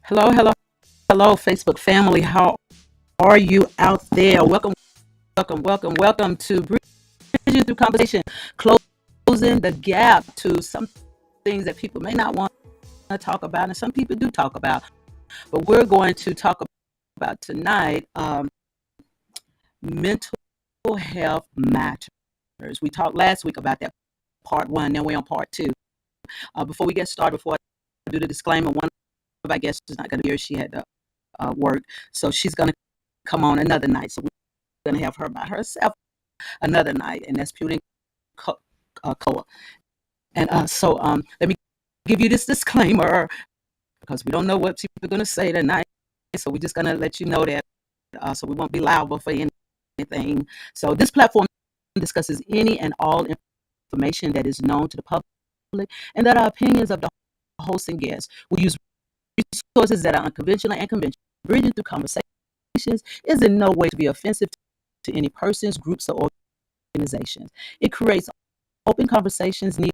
Hello, hello, hello, Facebook family. How are you out there? Welcome to Bridging Through Conversation, closing the gap to some things that people may not want to talk about, and some people do talk about. But we're going to talk about tonight mental health matters. We talked last week about that part one. Now we're on part two. Before we get started, before I do the disclaimer, one of our guests is not going to be here. She had to work, so she's going to come on another night. So we're going to have her by herself another night, and that's Putin Koa. And let me give you this disclaimer because we don't know what people are going to say tonight. So we're just going to let you know that so we won't be liable for anything. So this platform discusses any and all information that is known to the public and that are opinions of the host and guests. We use resources that are unconventional and conventional. Bridging through conversations is in no way to be offensive to any persons, groups, or organizations. It creates open conversations needed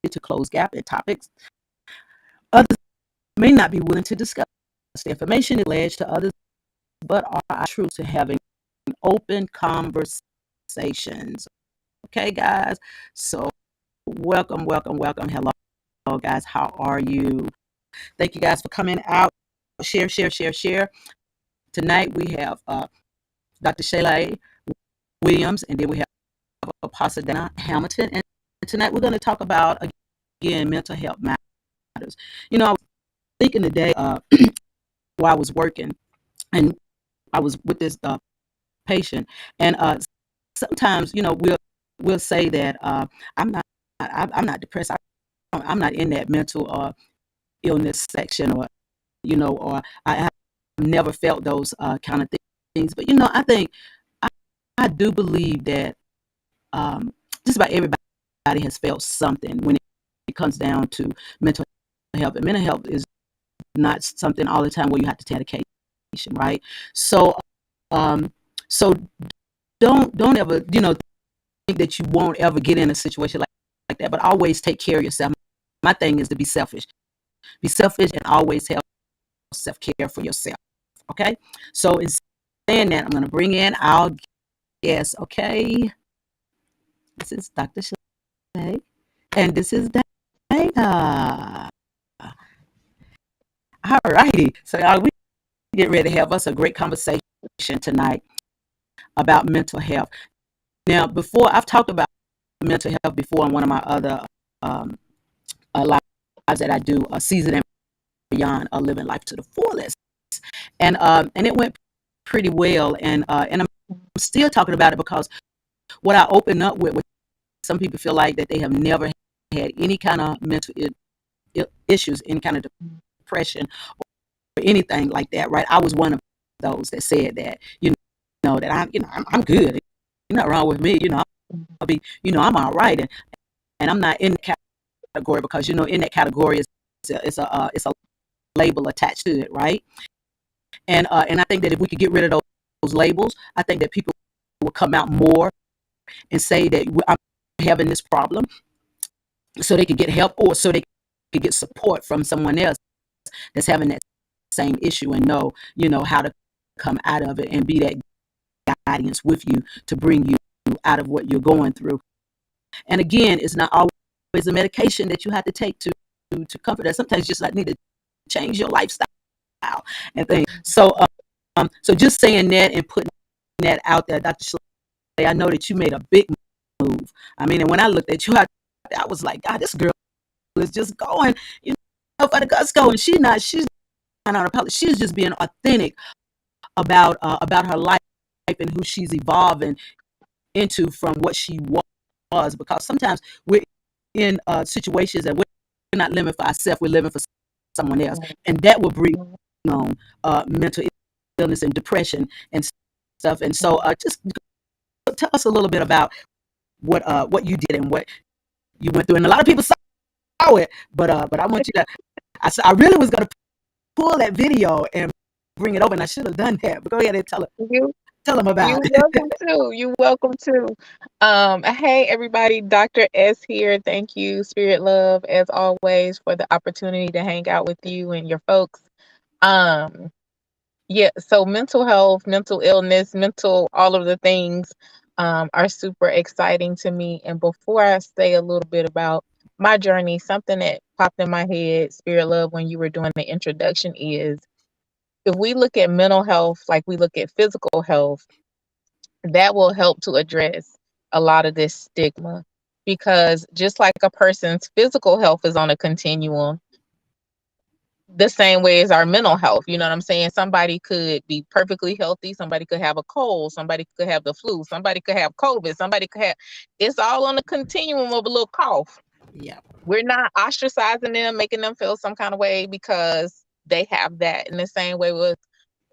to close gap in topics others may not be willing to discuss. The information is alleged to others, but are true to having open conversations. Okay, guys. So welcome. Hello, guys. How are you? Thank you guys for coming out. Share. Tonight we have Dr. Shayla Williams, and then we have Apostle Dana Hamilton. And tonight we're going to talk about, again, mental health matters. I was thinking today while I was working, and I was with this patient, and sometimes, we'll say that I'm not I'm not depressed. I'm not in that mental illness section, or I have never felt those kind of things. But I think I, I do believe that just about everybody has felt something when it comes down to mental health. And mental health is not something all the time where you have to take medication, right? So, um, so don't ever, think that you won't ever get in a situation like that. But always take care of yourself. My thing is to be selfish. Be selfish and always have self-care for yourself. Okay. So in saying that, I'm going to bring in our guest. Okay. This is Dr. Shay, and this is Dana. All righty. So we get ready to have us a great conversation tonight about mental health. Now, before I've talked about mental health before on one of my other lives that I do, Season and Beyond, Living Life to the Fullest, and it went pretty well, and I'm still talking about it because what I open up with some people feel like that they have never had any kind of mental issues, any kind of depression or anything like that, right? I was one of those that said that, that I'm good. Nothing wrong with me, I'll be, I'm all right, and I'm not in the category because in that category is it's a label attached to it, right? And I think that if we could get rid of those labels, I think that people will come out more and say that I'm having this problem, so they could get help or so they could get support from someone else that's having that same issue and know how to come out of it and be that guidance with you to bring you out of what you're going through. And again, it's not always a medication that you have to take to comfort that. Sometimes you just need to change your lifestyle and things. So just saying that and putting that out there, Dr. Shalay, I know that you made a big move. I mean, and when I looked at you, I was like, God, this girl is just going, for the guts going. She's not on a public. She's just being authentic about her life and who she's evolving into from what she was. Because sometimes we're in situations that we're not living for ourselves, we're living for someone else, and that will bring on mental illness and depression and stuff. And so, just tell us a little bit about what you did and what you went through. And a lot of people saw it, but I want you to. I really was going to pull that video and bring it over, and I should have done that. But go ahead and tell them about You it. welcome too. You welcome too. Hey everybody, Dr. S here. Thank you, Spirit Love, as always, for the opportunity to hang out with you and your folks. Um, yeah, so mental health, mental illness, mental all of the things are super exciting to me. And before I say a little bit about my journey, something that popped in my head, Spirit Love, when you were doing the introduction is if we look at mental health like we look at physical health, that will help to address a lot of this stigma. Because just like a person's physical health is on a continuum, the same way as our mental health. You know what I'm saying? Somebody could be perfectly healthy, somebody could have a cold, somebody could have the flu, somebody could have COVID, somebody could have it's all on the continuum of a little cough. Yeah. We're not ostracizing them, making them feel some kind of way because they have that. In the same way with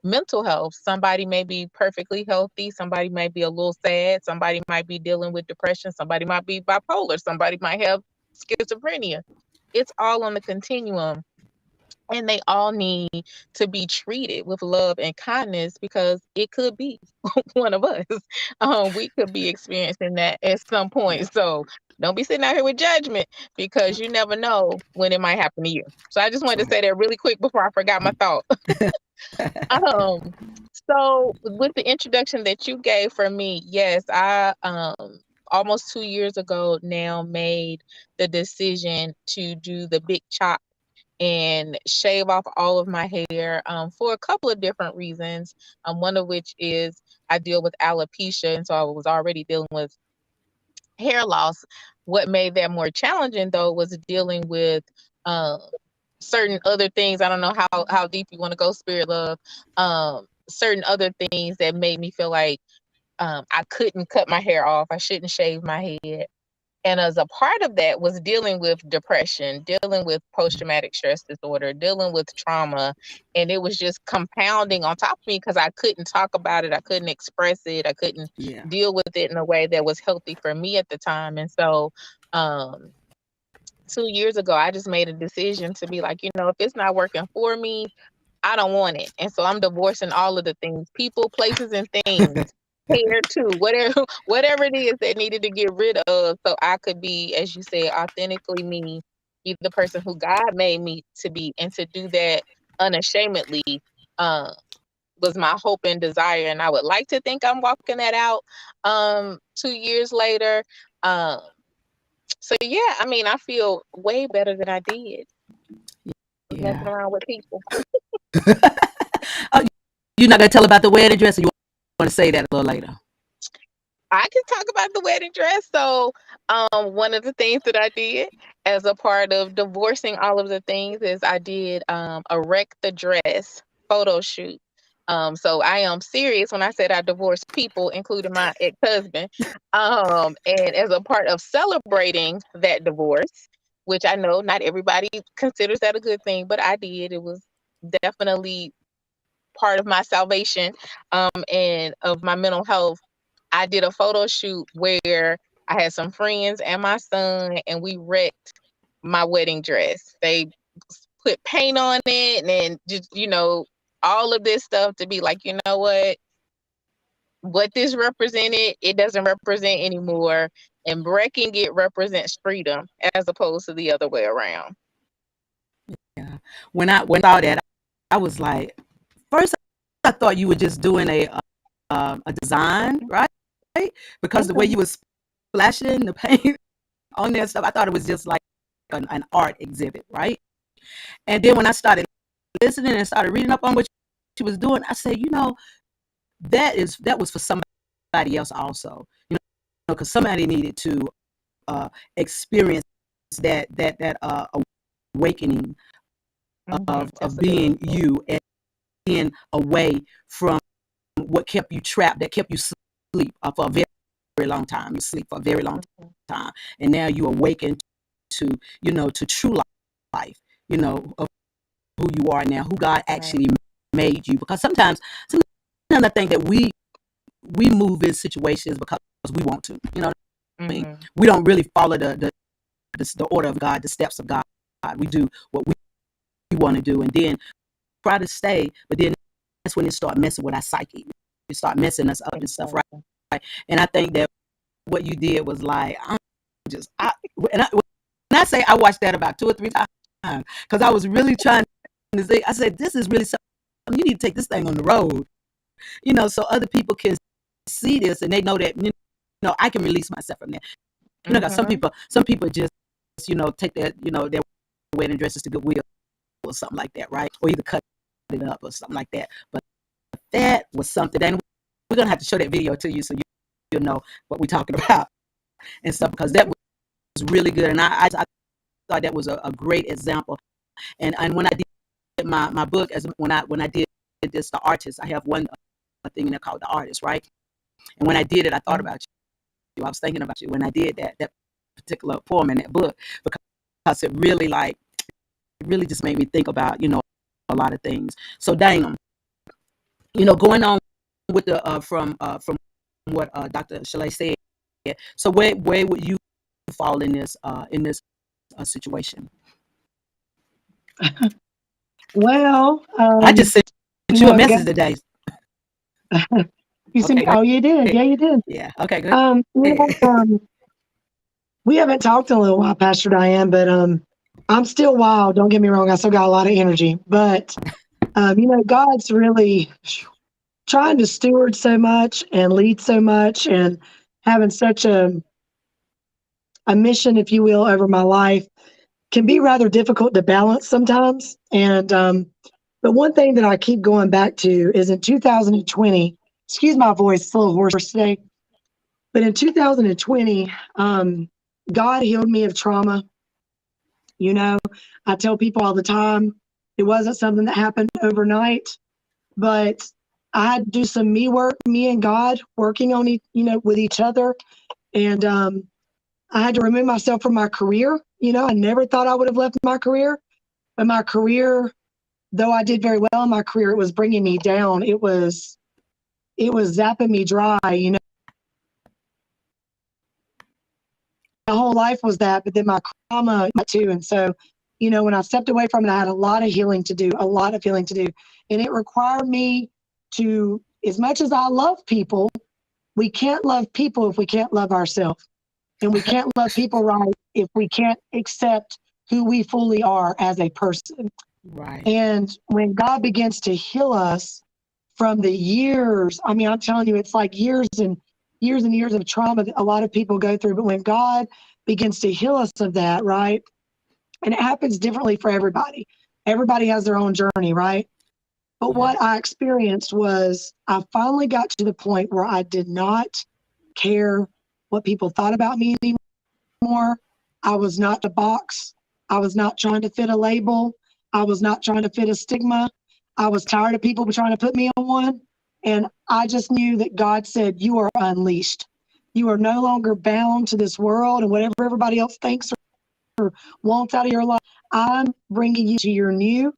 mental health, somebody may be perfectly healthy, somebody might be a little sad, somebody might be dealing with depression, somebody might be bipolar, somebody might have schizophrenia. It's all on the continuum, and they all need to be treated with love and kindness because it could be one of us. We could be experiencing that at some Yeah. point. So don't be sitting out here with judgment because you never know when it might happen to you. So I just wanted to That's say that really quick before I forgot my thought. um, so with the introduction that you gave for me, yes, I almost 2 years ago now made the decision to do the big chop and shave off all of my hair for a couple of different reasons. One of which is I deal with alopecia, and so I was already dealing with hair loss. What made that more challenging, though, was dealing with uh, certain other things. I don't know how deep you want to go, Spirit Love. Certain other things that made me feel like I couldn't cut my hair off. I shouldn't shave my head. And as a part of that was dealing with depression, dealing with post-traumatic stress disorder, dealing with trauma. And it was just compounding on top of me because I couldn't talk about it. I couldn't express it. I couldn't Yeah. deal with it in a way that was healthy for me at the time. And so, um, 2 years ago, I just made a decision to be like, if it's not working for me, I don't want it. And so I'm divorcing all of the things, people, places, and things, hair too, whatever, whatever it is that needed to get rid of so I could be, as you said, authentically me, be the person who God made me to be, and to do that unashamedly uh, was my hope and desire. And I would like to think I'm walking that out 2 years later. Um, so yeah, I mean, I feel way better than I did messing Yeah. around with people. Oh, you're not gonna tell about the wedding dress, or you want to say that a little later? I can talk about the wedding dress. So, one of the things that I did as a part of divorcing all of the things is I did a wreck the dress photo shoot. So I am serious when I said I divorced people, including my ex-husband. And as a part of celebrating that divorce, which I know not everybody considers that a good thing, but I did. It was definitely part of my salvation, and of my mental health. I did a photo shoot where I had some friends and my son, and we wrecked my wedding dress. They put paint on it and just, all of this stuff to be like, you know what this represented, it doesn't represent anymore. And wrecking it represents freedom as opposed to the other way around. Yeah. When I saw that, I was like, first I thought you were just doing a design, right? Because the way Mhm. you was splashing the paint on there and stuff, I thought it was just like an art exhibit, right? And then when I started listening and started reading up on what she was doing, I said, that was for somebody else also, because somebody needed to experience that awakening Mhm. of That's a good being one. you and being away from what kept you trapped, that kept you sleep for a very, very long time. You sleep for a very long Mhm. time, and now you awaken to to true life, of who you are now, who God Right. actually made you. Because sometimes I think that we move in situations because we want to. You know what I mean? Mhm. We don't really follow the order of God, the steps of God. We do what we want to do, and then try to stay. But then that's when it start messing with our psyche. It start messing us up and stuff, right? Exactly. And I think that what you did was like, just I and I, when I say I watched that about 2 or 3 times because I was really trying to say, I said this is really something you need to take this thing on the road, so other people can see this and they know that, I can release myself from that. 'Cause some people just, take that, their wedding dresses to Goodwill or something like that, right? Or either cut it up or something like that. But that was something, and we're gonna have to show that video to you so you'll know what we're talking about and stuff, because that was really good, and I thought that was a great example. And when I did my book, as when I did this, The Artist, I have one thing in there called The Artist, right? And when I did it, I thought about you. I was thinking about you when I did that particular poem in that book, because it really just made me think about, a lot of things. So Dang, going on with the from what Dr. Chalet said. So where would you fall in this situation? Well, I just sent you a message today. You sent me. Okay, Oh, you did. Yeah, you did. yeah. Okay, good. We haven't talked in a little while, Pastor Diane, but I'm still wild. Don't get me wrong. I still got a lot of energy, but God's really trying to steward so much and lead so much and having such a mission, if you will, over my life can be rather difficult to balance sometimes. And but one thing that I keep going back to is in 2020, excuse my voice, it's a little hoarse today, but in 2020, God healed me of trauma. I tell people all the time, it wasn't something that happened overnight, but I had to do some me and God working on with each other. And I had to remove myself from my career. I never thought I would have left my career, but my career, though I did very well in my career, it was bringing me down. It was zapping me dry. My whole life was that, but then my trauma too. And so, when I stepped away from it, I had a lot of healing to do, and it required me to, as much as I love people, we can't love people if we can't love ourselves. And we can't love people right if we can't accept who we fully are as a person. Right. And when God begins to heal us from the years, I'm telling you, it's like years and years and years of trauma that a lot of people go through. But when God begins to heal us of that, right? And it happens differently for everybody. Everybody has their own journey, right? But what I experienced was I finally got to the point where I did not care what people thought about me anymore. I was not a box. I was not trying to fit a label. I was not trying to fit a stigma. I was tired of people trying to put me on one. And I just knew that God said, you are unleashed. You are no longer bound to this world and whatever everybody else thinks or wants out of your life. I'm bringing you to your new.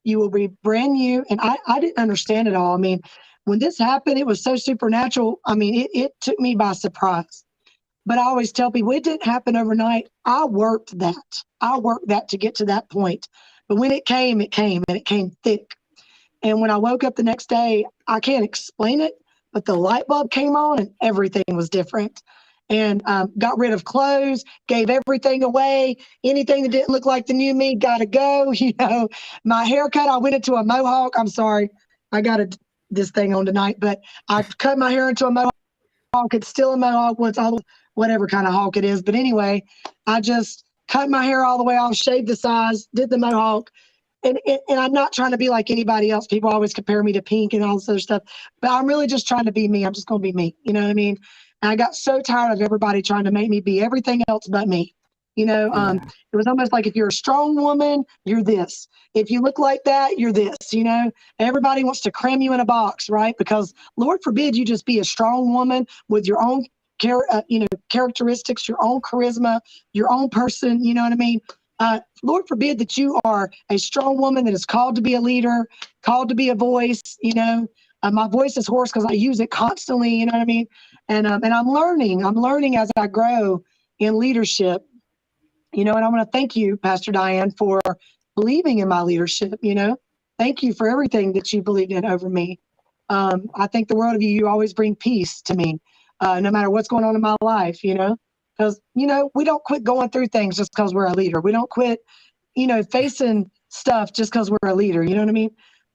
You will be brand new. And I didn't understand it all. When this happened, it was so supernatural. It took me by surprise. But I always tell people it didn't happen overnight. I worked that to get to that point. But when it came, and it came thick. And when I woke up the next day, I can't explain it, but the light bulb came on and everything was different. And got rid of clothes, gave everything away. Anything that didn't look like the new me, got to go. My haircut, I went into a mohawk. I'm sorry, I got this thing on tonight, but I cut my hair into a mohawk. It's still a mohawk, whatever kind of hawk it is. But anyway, I just cut my hair all the way off, shaved the sides, did the mohawk. And I'm not trying to be like anybody else. People always compare me to Pink and all this other stuff, but I'm really just trying to be me. I'm just going to be me. You know what I mean? And I got so tired of everybody trying to make me be everything else but me. It was almost like if you're a strong woman, you're this. If you look like that, you're this. Everybody wants to cram you in a box, right? Because Lord forbid you just be a strong woman with your own characteristics, your own charisma, your own person. You know what I mean? Lord forbid that you are a strong woman that is called to be a leader, called to be a voice. My voice is hoarse because I use it constantly. You know what I mean? And I'm learning as I grow in leadership. And I want to thank you, Pastor Diane, for believing in my leadership. Thank you for everything that you believed in over me. I think the world of you. You always bring peace to me, no matter what's going on in my life. Because, we don't quit going through things just because we're a leader. We don't quit, facing stuff just because we're a leader. You know what I mean?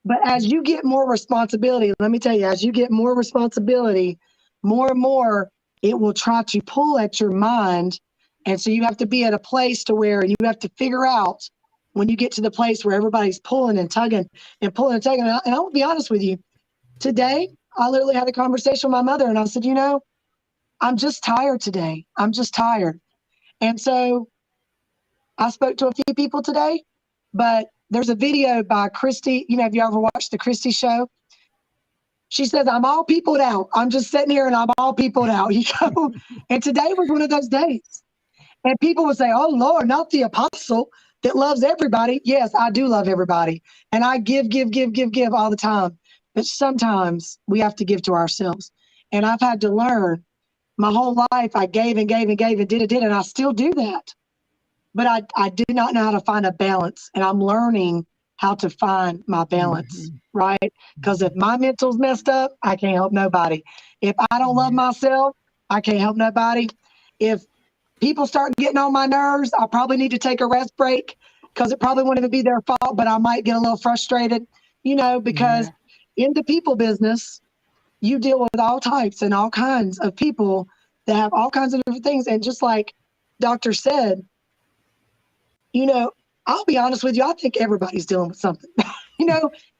But as you get more responsibility, let me tell you, as you get more responsibility, more and more it will try to pull at your mind. And so you have to be at a place to where you have to figure out when you get to the place where everybody's pulling and tugging and pulling and tugging. And I'll be honest with you, today I literally had a conversation with my mother and I said, I'm just tired today. I'm just tired. And so I spoke to a few people today, but there's a video by Christy. Have you ever watched the Christy show? She says, I'm all peopled out. I'm just sitting here and I'm all peopled out. And today was one of those days. And people would say, oh, Lord, not the apostle that loves everybody. Yes, I do love everybody. And I give all the time. But sometimes we have to give to ourselves. And I've had to learn my whole life. I gave and gave and gave and did. And I still do that. But I did not know how to find a balance. And I'm learning how to find my balance, right? Because if my mental's messed up, I can't help nobody. If I don't love myself, I can't help nobody. If people start getting on my nerves, I probably need to take a rest break because it probably won't even be their fault, but I might get a little frustrated, because in the people business, you deal with all types and all kinds of people that have all kinds of different things. And just like Doctor said, I'll be honest with you, I think everybody's dealing with something.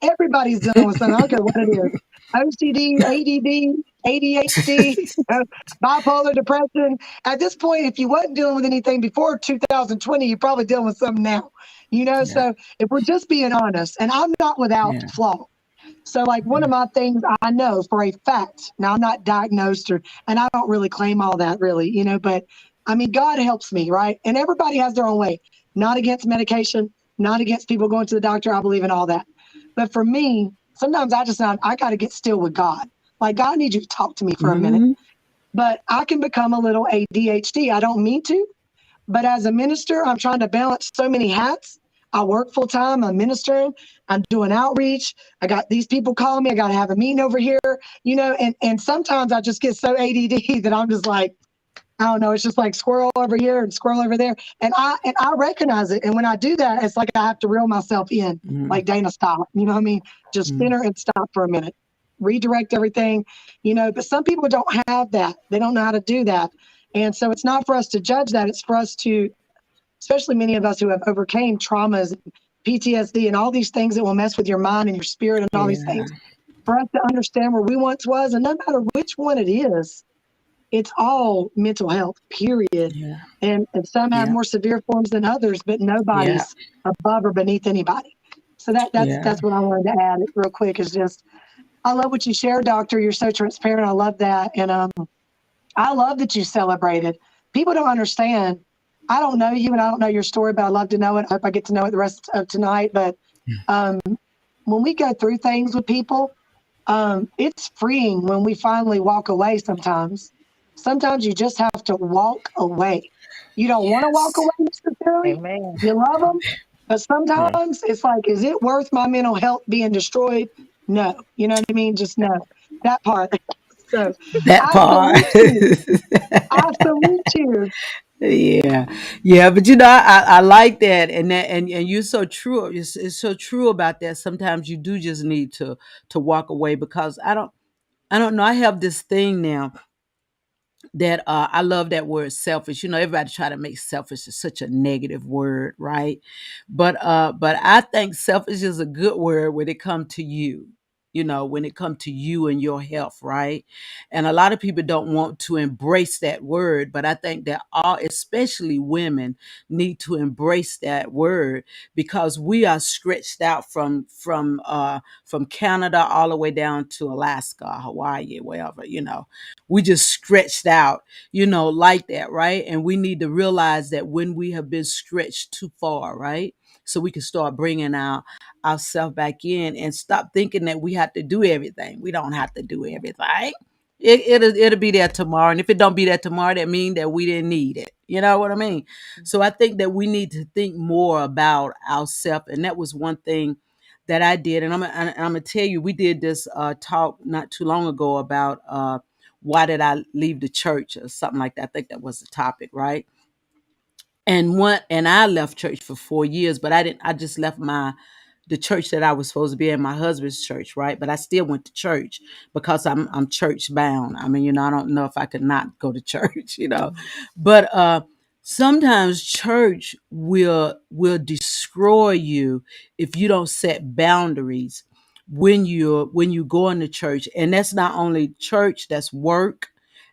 Everybody's dealing with something. I don't care what it is. OCD, ADD, ADHD, bipolar depression. At this point, if you wasn't dealing with anything before 2020, you're probably dealing with something now. So if we're just being honest, and I'm not without flaw. So like one of my things I know for a fact, now I'm not diagnosed and I don't really claim all that really, but I mean, God helps me, right? And everybody has their own way. Not against medication, not against people going to the doctor. I believe in all that. But for me, sometimes I got to get still with God. Like, God needs you to talk to me for a minute. But I can become a little ADHD. I don't mean to. But as a minister, I'm trying to balance so many hats. I work full time. I'm ministering. I'm doing outreach. I got these people calling me. I got to have a meeting over here, and sometimes I just get so ADD that I'm just like, I don't know. It's just like squirrel over here and squirrel over there. And I recognize it. And when I do that, it's like I have to reel myself in, like Dana, stop. You know what I mean? Just center and stop for a minute, redirect everything, but some people don't have that. They don't know how to do that. And so it's not for us to judge that. It's for us to, especially many of us who have overcame traumas, PTSD, and all these things that will mess with your mind and your spirit and all these things, for us to understand where we once was. And no matter which one it is, it's all mental health, period. And some have more severe forms than others, but nobody's above or beneath anybody. So that's what I wanted to add real quick is just, I love what you shared, Doctor. You're so transparent. I love that. And I love that you celebrated. People don't understand. I don't know you and I don't know your story, but I love to know it. I hope I get to know it the rest of tonight. But when we go through things with people, it's freeing when we finally walk away sometimes. Sometimes you just have to walk away. You don't want to walk away necessarily. Amen. You love them. But sometimes it's like, is it worth my mental health being destroyed? No. You know what I mean? Just no. That part. So That I part. salute you. I salute you. Yeah, but I like that, and you're so true. It's so true about that. Sometimes you do just need to walk away because I don't know. I have this thing now that I love that word selfish. Everybody try to make selfish such a negative word, right? But I think selfish is a good word when it comes to you. When it comes to you and your health, right? And a lot of people don't want to embrace that word, but I think that all, especially women, need to embrace that word because we are stretched out from Canada all the way down to Alaska, Hawaii, wherever. We just stretched out, like that, right? And we need to realize that when we have been stretched too far, right? So we can start bringing ourselves back in and stop thinking that we have to do everything. We don't have to do everything. It'll be there tomorrow. And if it don't be there tomorrow, that means that we didn't need it. You know what I mean? So I think that we need to think more about ourselves. And that was one thing that I did. And I'm gonna tell you, we did this talk not too long ago about why did I leave the church or something like that. I think that was the topic, right? And I left church for 4 years, but I didn't. I just left my the church that I was supposed to be in, my husband's church, right? But I still went to church because I'm church bound. I mean, I don't know if I could not go to church, But sometimes church will destroy you if you don't set boundaries when you go into church. And that's not only church, that's work,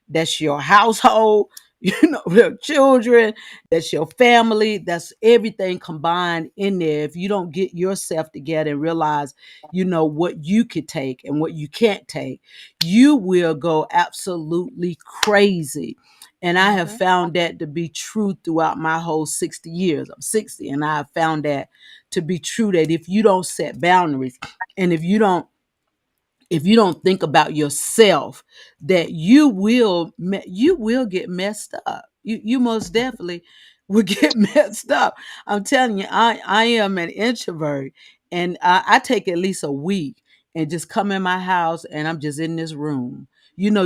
that's your household, your children, that's your family, that's everything combined in there. If you don't get yourself together and realize, what you could take and what you can't take, you will go absolutely crazy. And I have Mhm. found that to be true throughout my whole 60 years. I'm 60, and I have found that to be true, that if you don't set boundaries, and if you don't think about yourself, that you will get messed up. You most definitely will get messed up. I'm telling you, I am an introvert, and I take at least a week and just come in my house, and I'm just in this room,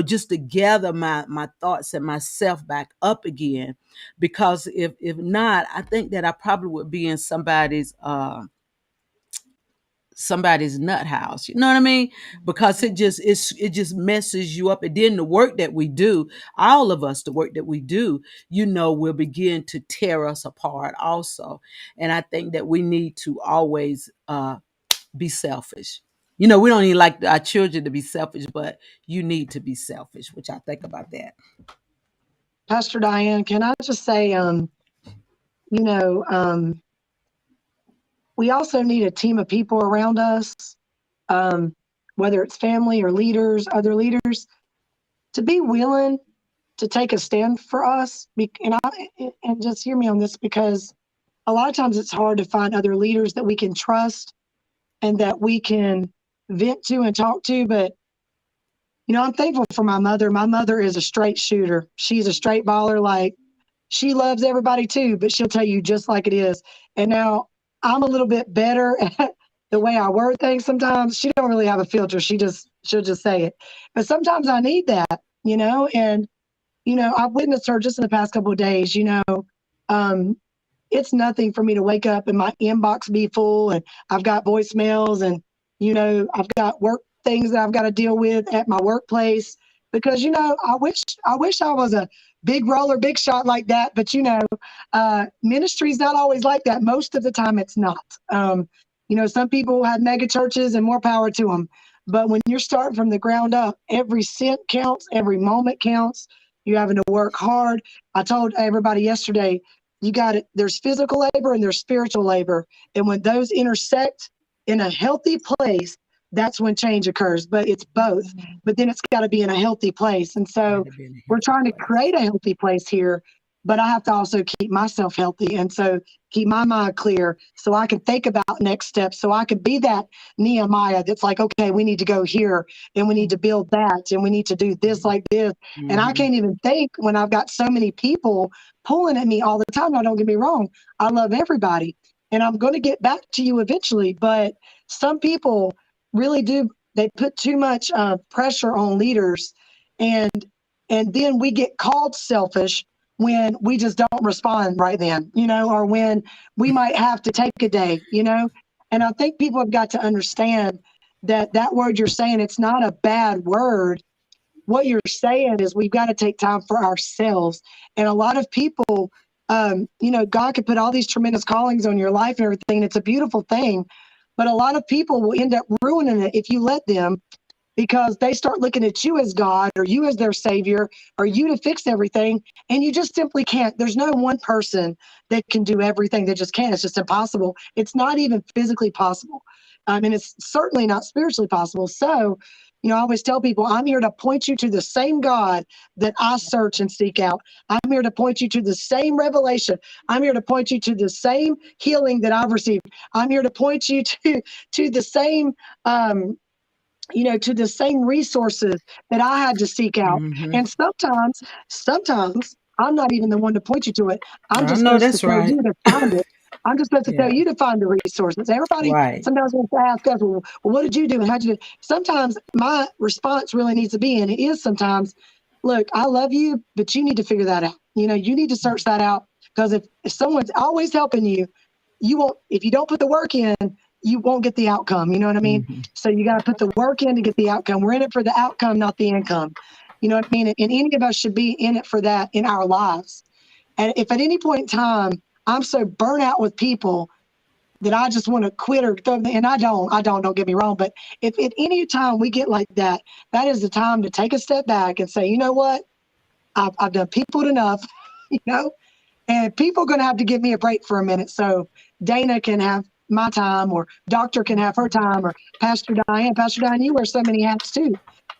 just to gather my thoughts and myself back up again. Because if not, I think that I probably would be in somebody's nut house. You know what I mean? Because it just messes you up. And then the work that we do, all of us, the work that we do, will begin to tear us apart also. And I think that we need to always be selfish. We don't even like our children to be selfish, but you need to be selfish, which I think about that. Pastor Diane, can I just say, you know, um, we also need a team of people around us, um, whether it's family or leaders, other leaders, to be willing to take a stand for us. And just hear me on this, because a lot of times it's hard to find other leaders that we can trust and that we can vent to and talk to. But I'm thankful for my mother. My mother is a straight shooter. She's a straight baller. Like, she loves everybody too, but she'll tell you just like it is. And now I'm a little bit better at the way I word things sometimes. She don't really have a filter. She'll just say it. But sometimes I need that, and I've witnessed her just in the past couple of days. Um, it's nothing for me to wake up and my inbox be full, and I've got voicemails, and I've got work things that I've got to deal with at my workplace, because I wish I was a big roller, big shot like that. But ministry's not always like that. Most of the time it's not. Some people have mega churches, and more power to them. But when you're starting from the ground up, every cent counts, every moment counts. You're having to work hard. I told everybody yesterday, you got it. There's physical labor and there's spiritual labor. And when those intersect in a healthy place, that's when change occurs. But it's both. But then it's got to be in a healthy place. And so Had to be in a we're healthy trying to place. create a healthy place here, but I have to also keep myself healthy. And so keep my mind clear so I can think about next steps, so I can be that Nehemiah that's like, okay, we need to go here, and we need to build that, and we need to do this like this. And I Mhm. can't even think when I've got so many people pulling at me all the time. Now, don't get me wrong. I love everybody, and I'm going to get back to you eventually. But some people really do. They put too much pressure on leaders, and then we get called selfish when we just don't respond right then, or when we might have to take a day. And I think people have got to understand that that word you're saying, it's not a bad word. What you're saying is we've got to take time for ourselves. And a lot of people, God could put all these tremendous callings on your life and everything. And it's a beautiful thing. But a lot of people will end up ruining it if you let them, because they start looking at you as God, or you as their savior, or you to fix everything. And you just simply can't. There's no one person that can do everything. They just can't. It's just impossible. It's not even physically possible. And it's certainly not spiritually possible. So, I always tell people, I'm here to point you to the same God that I search and seek out. I'm here to point you to the same revelation. I'm here to point you to the same healing that I've received. I'm here to point you to the same to the same resources that I had to seek out. Mhm. And sometimes I'm not even the one to point you to it. I'm I just know supposed to that's tell right. you to find it. I'm just supposed to tell Yeah. you to find the resources. Everybody Right. sometimes wants to ask us, well, what did you do? And how'd you do? Sometimes my response really needs to be, and it is sometimes, look, I love you, but you need to figure that out. You need to search that out, because if someone's always helping you, you won't, if you don't put the work in, you won't get the outcome. You know what I mean? Mhm. So you got to put the work in to get the outcome. We're in it for the outcome, not the income. You know what I mean? And any of us should be in it for that in our lives. And if at any point in time I'm so burnt out with people that I just want to quit or throw, and don't get me wrong, but if at any time we get like that, that is the time to take a step back and say, you know what? I've done peopled enough, you know, and people are going to have to give me a break for a minute. So Dana can have my time, or Doctor can have her time, or Pastor Diane, you wear so many hats too.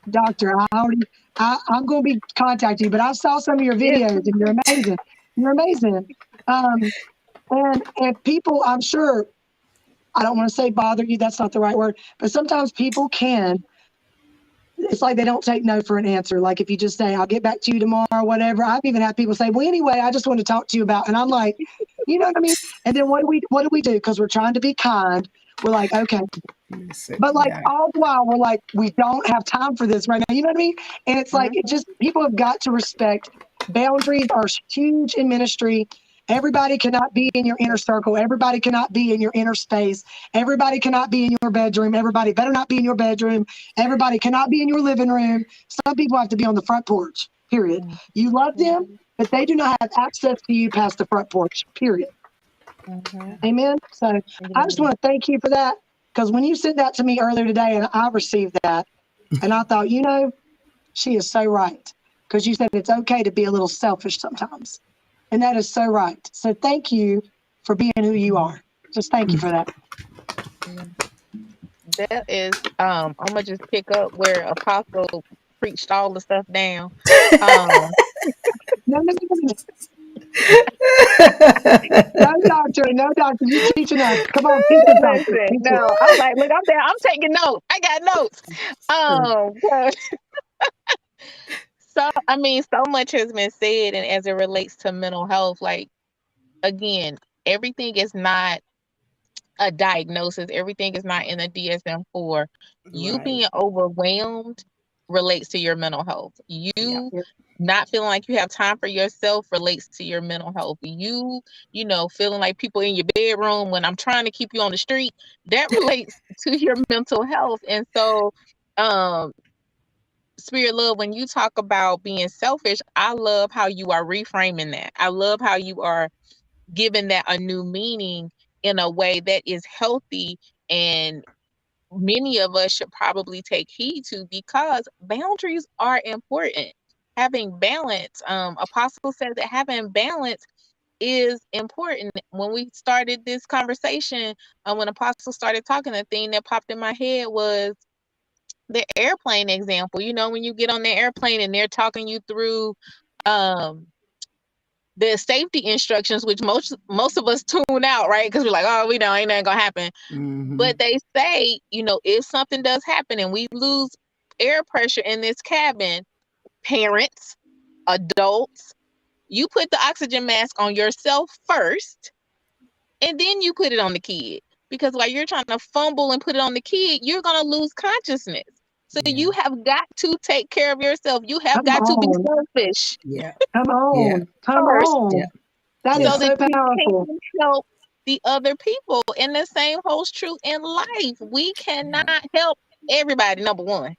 Doctor, I'm going to be contacting you, but I saw some of your Yes. videos and you're amazing. You're amazing. And people, I'm sure, I don't want to say bother you, that's not the right word, but sometimes people can, it's like they don't take no for an answer. Like if you just say, I'll get back to you tomorrow, whatever. I've even had people say, well, anyway, I just want to talk to you about, and I'm like, you know what I mean? And then what do we do? Because we're trying to be kind. We're like, okay. But like all the while, we're like, we don't have time for this right now. You know what I mean? And it's like, people have got to respect boundaries are huge in ministry. Everybody cannot be in your inner circle. Everybody cannot be in your inner space. Everybody cannot be in your bedroom. Everybody better not be in your bedroom. Everybody cannot be in your living room. Some people have to be on the front porch, period. You love them, but they do not have access to you past the front porch, period. Amen. So I just want to thank you for that, because when you sent that to me earlier today and I received that, and I thought, you know, she is so right, because you said it's okay to be a little selfish sometimes. And that is so right. So thank you for being who you are. Just thank you for that. That is, I'm gonna just pick up where Apostle preached all the stuff down. No, doctor, you teaching us. Come on, teach us, doctor. Listen, Teach us. no, I'm like, look, I'm there, I'm taking notes. I got notes. But- so I mean, so much has been said, and as it relates to mental health, like again, everything is not a diagnosis. Everything is not in the DSM-4. You being overwhelmed relates to your mental health. You not feeling like you have time for yourself relates to your mental health. You know, feeling like people in your bedroom when I'm trying to keep you on the street, that relates to your mental health. And so, Spirit Love, when you talk about being selfish, I love how you are reframing that. I love how you are giving that a new meaning in a way that is healthy, and many of us should probably take heed to, because boundaries are important. Having balance, Apostle said that having balance is important. When we started this conversation, when Apostle started talking, the thing that popped in my head was the airplane example. You know, when you get on the airplane and they're talking you through the safety instructions, which most of us tune out, right? Because we're like, oh, we know ain't nothing gonna happen. But they say, you know, if something does happen and we lose air pressure in this cabin, parents, adults, you put the oxygen mask on yourself first, and then you put it on the kid. Because while you're trying to fumble and put it on the kid, you're gonna lose consciousness. So you have got to take care of yourself. You have got to be selfish. Come on. Come First. on. That is So so that you powerful. can help the other people. And the same holds true in life. We cannot help everybody, number one.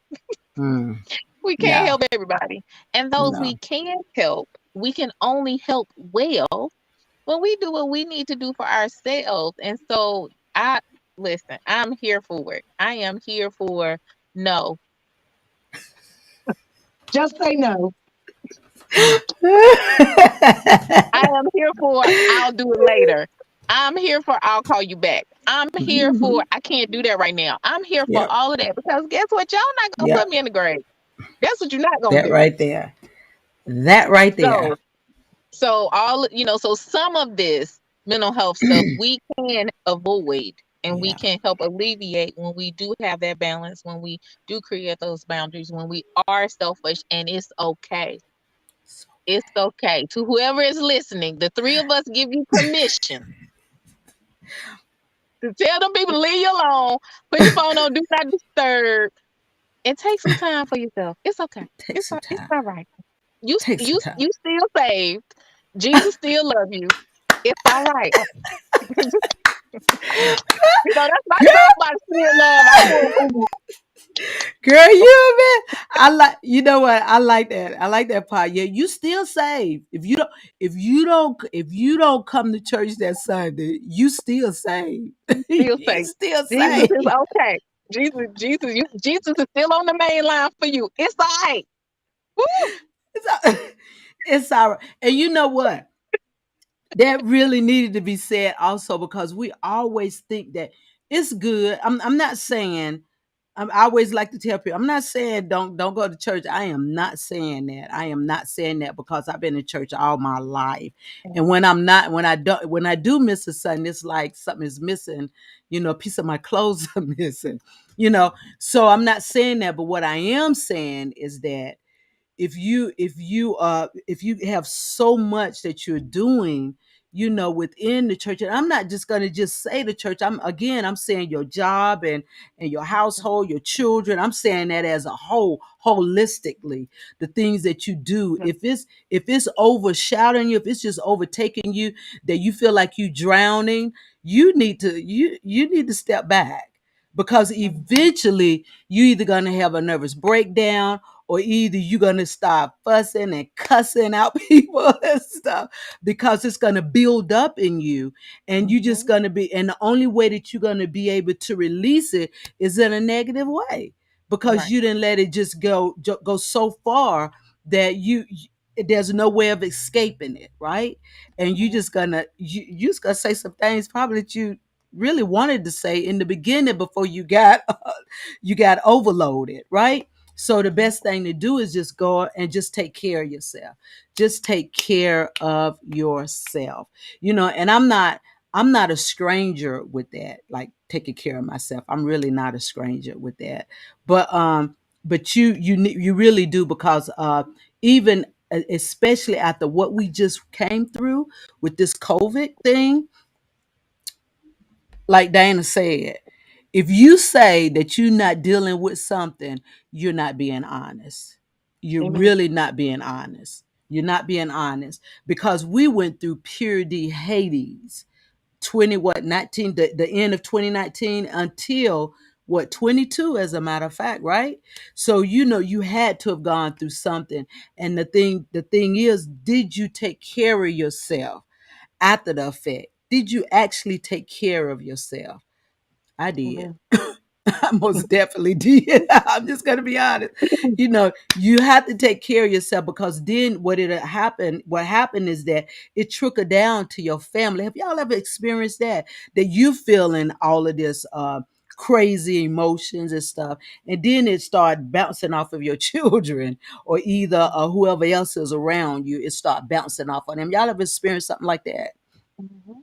We can't help everybody. And those we can help, we can only help well when we do what we need to do for ourselves. And so listen, I'm here for it. I am here for no. Just say no. I am here for I'll do it later. I'm here for I'll call you back. I'm here for I can't do that right now. I'm here for all of that, because guess what? Y'all not gonna put me in the grave. That's what you're not gonna do. That right there. So all, you know, so some of this mental health stuff we can avoid, and we can help alleviate when we do have that balance, when we do create those boundaries, when we are selfish, and it's okay. It's okay. To whoever is listening, the three of us give you permission to tell them people to leave you alone, put your phone on do not disturb, and take some time for yourself. It's okay. It's all right. You still saved. Jesus still love you. It's all right. That's my Girl, soapbox here, love. I will. girl, you man. I like. You know what? I like that. I like that part. Yeah, you still saved. If you don't come to church that Sunday, you still saved. Still You say still Jesus is saved. okay. Jesus is still on the main line for you. It's all right. Woo! It's it's all right. And you know what? That really needed to be said also because we always think that it's good. I'm not saying. I always like to tell people, I'm not saying don't go to church. I am not saying that. I am not saying that because I've been in church all my life. And when I'm not, when I do miss a Sunday, it's like something is missing. A piece of my clothes are missing. So I'm not saying that. But what I am saying is that if you have so much that you're doing within the church, and I'm not just going to just say the church, I'm saying your job and your household, your children, I'm saying that as a whole, holistically, the things that you do, if it's overshadowing you, if it's just overtaking you, that you feel like you drowning, you need to step back, because eventually you either going to have a nervous breakdown, or either you're gonna start fussing and cussing out people and stuff, because it's gonna build up in you, and you just gonna be, and the only way that you're gonna be able to release it is in a negative way, because Right. you didn't let it just go so far that there's no way of escaping it, right? And you just gonna say some things probably that you really wanted to say in the beginning before you got you got overloaded, right? So the best thing to do is just go and just take care of yourself. Just take care of yourself. And I'm not a stranger with that. Like taking care of myself. I'm really not a stranger with that. But you really do, because even especially after what we just came through with this COVID thing, like Dana said, if you say that you're not dealing with something, you're not being honest. You're Amen. really not being honest. You're not being honest, because we went through purity Hades, 19, the end of 2019 until what, 22, as a matter of fact, right? So you had to have gone through something. And the thing is, did you take care of yourself after the effect? Did you actually take care of yourself? I did. Amen. I most definitely did. I'm just gonna be honest. You have to take care of yourself, because then what happened is that it trickled down to your family. Have y'all ever experienced that? That you feeling all of this crazy emotions and stuff, and then it start bouncing off of your children, or either whoever else is around you, it start bouncing off on them. Y'all ever experienced something like that? Mhm.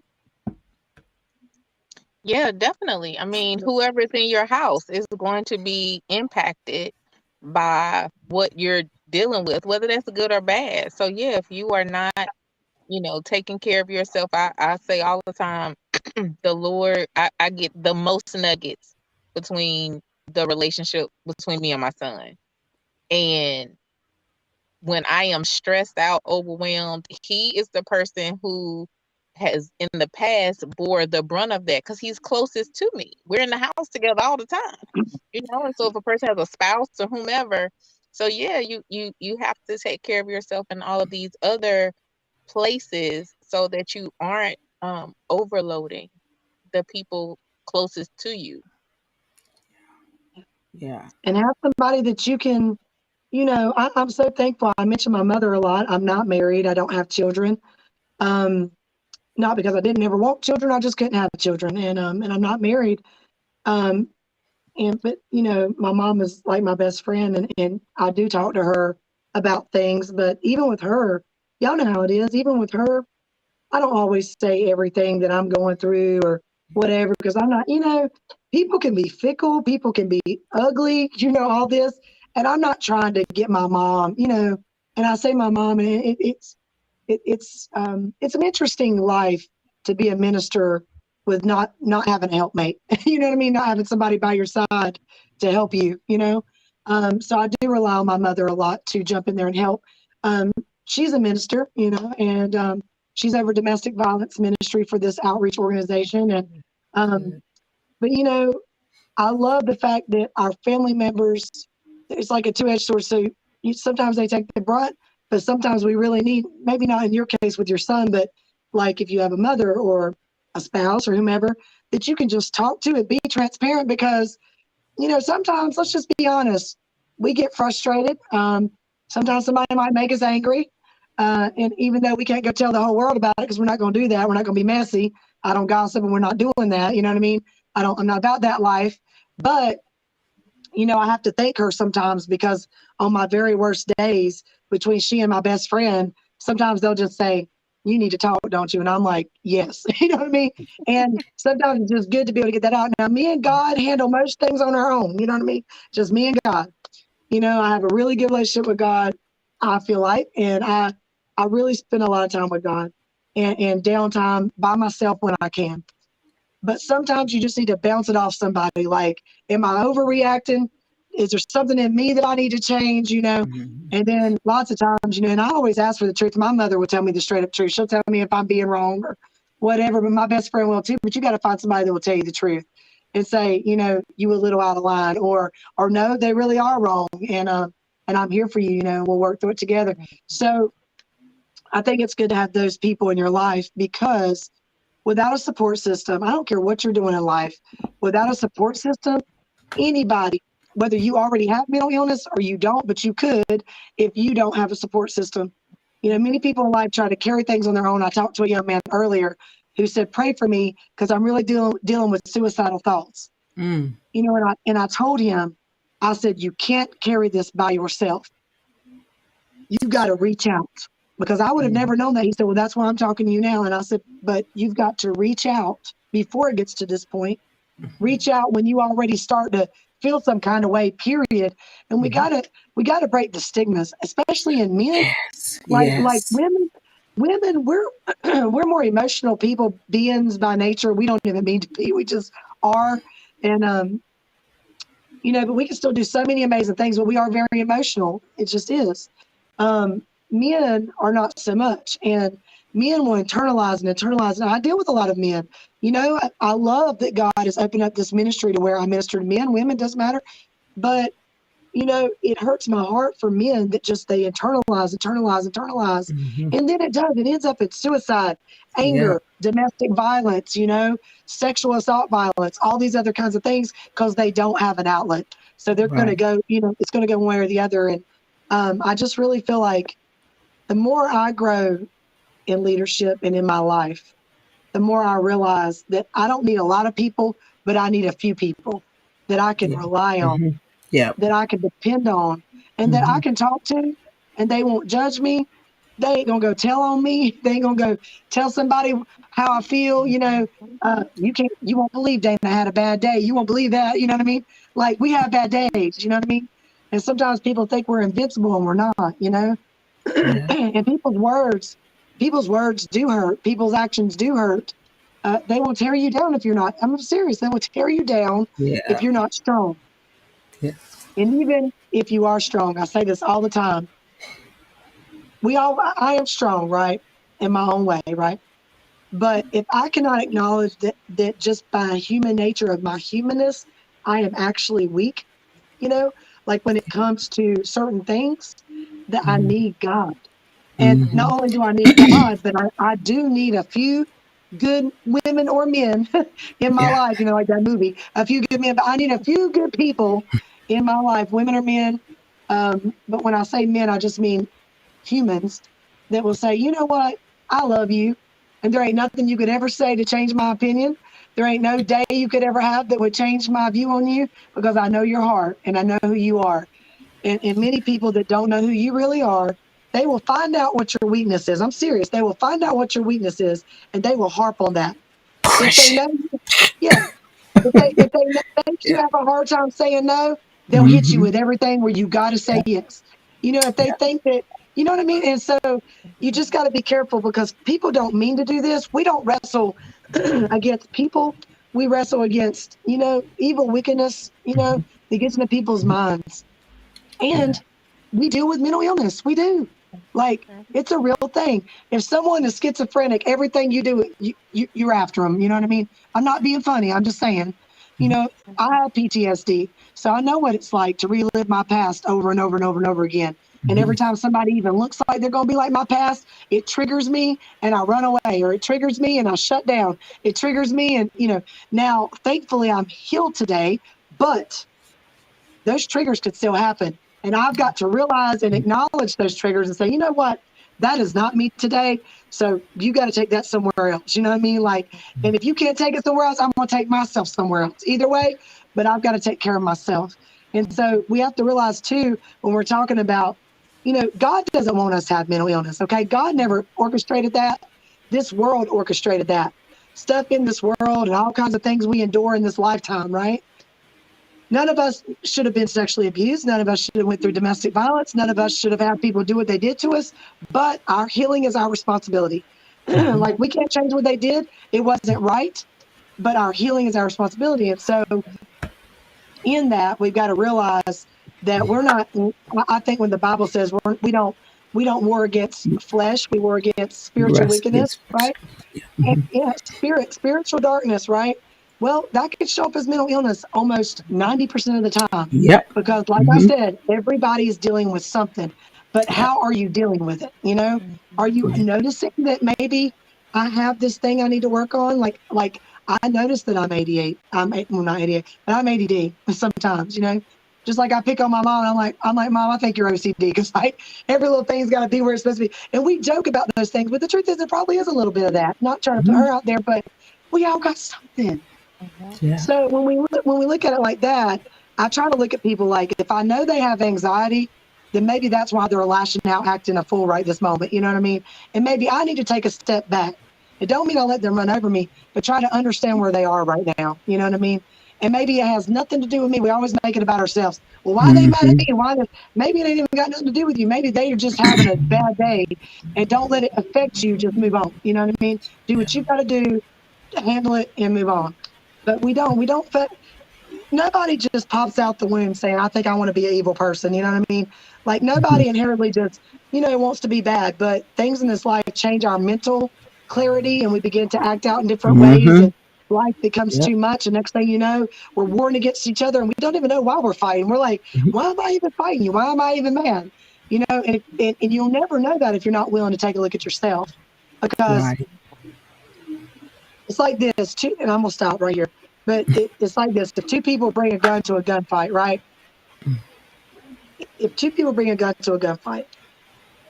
Yeah, definitely. I mean, whoever's in your house is going to be impacted by what you're dealing with, whether that's good or bad. So yeah, if you are not, taking care of yourself, I say all the time, the Lord, I get the most nuggets between the relationship between me and my son. And when I am stressed out, overwhelmed, he is the person who has in the past bore the brunt of that, because he's closest to me. We're in the house together all the time. And so if a person has a spouse or whomever, so yeah, you have to take care of yourself in all of these other places so that you aren't overloading the people closest to you. Yeah. And have somebody that you can, I'm so thankful. I mention my mother a lot. I'm not married. I don't have children. Um, Not because I didn't ever want children. I just couldn't have children. And I'm not married. Um, but my mom is like my best friend, and I do talk to her about things. But even with her, y'all know how it is. Even with her, I don't always say everything that I'm going through or whatever, because I'm not, people can be fickle, people can be ugly, all this. And I'm not trying to get my mom, and I say my mom, and it's an interesting life to be a minister with not having a helpmate. You know what I mean? Not having somebody by your side to help you. So I do rely on my mother a lot to jump in there and help. She's a minister, and she's over domestic violence ministry for this outreach organization. And Um, but you know, I love the fact that our family members, it's like a two-edged sword. So sometimes they take the brunt, but sometimes we really need, maybe not in your case with your son, but like if you have a mother or a spouse or whomever, that you can just talk to and be transparent because, you know, sometimes, let's just be honest, we get frustrated. Sometimes somebody might make us angry. And even though we can't go tell the whole world about it because we're not going to do that, we're not going to be messy. I don't gossip and we're not doing that. You know what I mean? I'm not about that life. But, you know, I have to thank her sometimes because on my very worst days, between she and my best friend, sometimes they'll just say, you need to talk, don't you? And I'm like, yes. You know what I mean? And sometimes it's just good to be able to get that out. Now, me and God handle most things on our own. You know what I mean? Just me and God. You know, I have a really good relationship with God, I feel like. And I really spend a lot of time with God and downtime by myself when I can. But sometimes you just need to bounce it off somebody. Like, am I overreacting? Is there something in me that I need to change? You know, and then lots of times, you know, and I always ask for the truth. My mother would tell me the straight up truth. She'll tell me if I'm being wrong or whatever, but my best friend will too. But you got to find somebody that will tell you the truth and say, you know, you a little out of line, or no, they really are wrong. And I'm here for you. You know, we'll work through it together. So I think it's good to have those people in your life because without a support system, I don't care what you're doing in life, without a support system, anybody, whether you already have mental illness or you don't, but you could if you don't have a support system. You know, many people in life try to carry things on their own. I talked to a young man earlier who said, pray for me because I'm really dealing with suicidal thoughts. You know, and I told him, I said, you can't carry this by yourself. You've got to reach out. Because I would have never known that. He said, well, that's why I'm talking to you now. And I said, but you've got to reach out before it gets to this point. Reach out when you already start to feel some kind of way, period. And we gotta break the stigmas, especially in men. Like women, we're we're more emotional people, beings by nature. We don't even mean to be, we just are. And you know, but we can still do so many amazing things, but we are very emotional. It just is. Men are not so much, and men will internalize. And I deal with a lot of men. You know, I love that God has opened up this ministry to where I minister to men, women, doesn't matter. But, you know, it hurts my heart for men that just they internalize. And then it ends up in suicide, anger, domestic violence, you know, sexual assault violence, all these other kinds of things because they don't have an outlet. So they're going to go, you know, it's going to go one way or the other. And I just really feel like the more I grow in leadership and in my life, the more I realize that I don't need a lot of people, but I need a few people that I can rely on, that I can depend on, and that I can talk to, and they won't judge me. They ain't gonna go tell on me. They ain't gonna go tell somebody how I feel. You know, you won't believe Dana had a bad day. You won't believe that. You know what I mean? Like we have bad days. You know what I mean? And sometimes people think we're invincible and we're not. You know. And people's words do hurt. People's actions do hurt. They will tear you down if you're not. I'm serious. They will tear you down if you're not strong. And even if you are strong, I say this all the time. I am strong, right? In my own way, right? But if I cannot acknowledge that just by human nature of my humanness, I am actually weak, you know, like when it comes to certain things, that I need God. And not only do I need God, but I do need a few good women or men in my life, you know, like that movie, a few good men, but I need a few good people in my life, women or men. But when I say men, I just mean humans that will say, you know what, I love you. And there ain't nothing you could ever say to change my opinion. There ain't no day you could ever have that would change my view on you because I know your heart and I know who you are. And many people that don't know who you really are, they will find out what your weakness is. I'm serious. They will find out what your weakness is and they will harp on that. If they know, if they know you have a hard time saying no, they'll hit you with everything where you got to say yes. You know, if they think that, you know what I mean? And so you just got to be careful because people don't mean to do this. We don't wrestle against people. We wrestle against, you know, evil wickedness, you know, that gets into people's minds. And we deal with mental illness. We do. Like, it's a real thing. If someone is schizophrenic, everything you do, you're after them. You know what I mean? I'm not being funny. I'm just saying, you know, I have PTSD, so I know what it's like to relive my past over and over and over and over again. And every time somebody even looks like they're going to be like my past, it triggers me and I run away, or it triggers me and I shut down. It triggers me. And, you know, now thankfully I'm healed today, but those triggers could still happen. And I've got to realize and acknowledge those triggers and say, you know what? That is not me today. So you got to take that somewhere else. You know what I mean? Like, and if you can't take it somewhere else, I'm going to take myself somewhere else. Either way, but I've got to take care of myself. And so we have to realize too, when we're talking about, you know, God doesn't want us to have mental illness. Okay. God never orchestrated that. This world orchestrated that. Stuff in this world and all kinds of things we endure in this lifetime, right? None of us should have been sexually abused. None of us should have went through domestic violence. None of us should have had people do what they did to us. But our healing is our responsibility. Like, we can't change what they did. It wasn't right, but our healing is our responsibility. And so in that, we've got to realize that we're not, I think when the Bible says we don't war against flesh, we war against spiritual wickedness, right? And, yeah, spiritual darkness, right? Well, that could show up as mental illness almost 90% of the time. Yep. Because, like I said, everybody is dealing with something. But how are you dealing with it? You know, are you noticing that maybe I have this thing I need to work on? Like I noticed that I'm 88. Well, not 88, but I'm ADD sometimes. You know, just like I pick on my mom, and I'm like, Mom, I think you're OCD, because like every little thing's got to be where it's supposed to be. And we joke about those things, but the truth is, it probably is a little bit of that. Not trying to put her out there, but we all got something. Yeah. So when we look at it like that, I try to look at people like, if I know they have anxiety, then maybe that's why they're lashing out, acting a fool right this moment. You know what I mean? And maybe I need to take a step back. It don't mean I let them run over me, but try to understand where they are right now. You know what I mean? And maybe it has nothing to do with me. We always make it about ourselves. Well, why are they mad at me? Maybe it ain't even got nothing to do with you. Maybe they are just having a bad day, and don't let it affect you. Just move on. You know what I mean? Do what you got to do, handle it, and move on. But nobody just pops out the womb saying, I think I want to be an evil person. You know what I mean? Like, nobody inherently just, wants to be bad, but things in this life change our mental clarity, and we begin to act out in different ways, and life becomes too much. And next thing you know, we're warring against each other, and we don't even know why we're fighting. We're like, why am I even fighting you? Why am I even mad? You know, and you'll never know that if you're not willing to take a look at yourself, because it's like this, and I'm going to stop right here. But it's like this. If two people bring a gun to a gunfight, right? If two people bring a gun to a gunfight,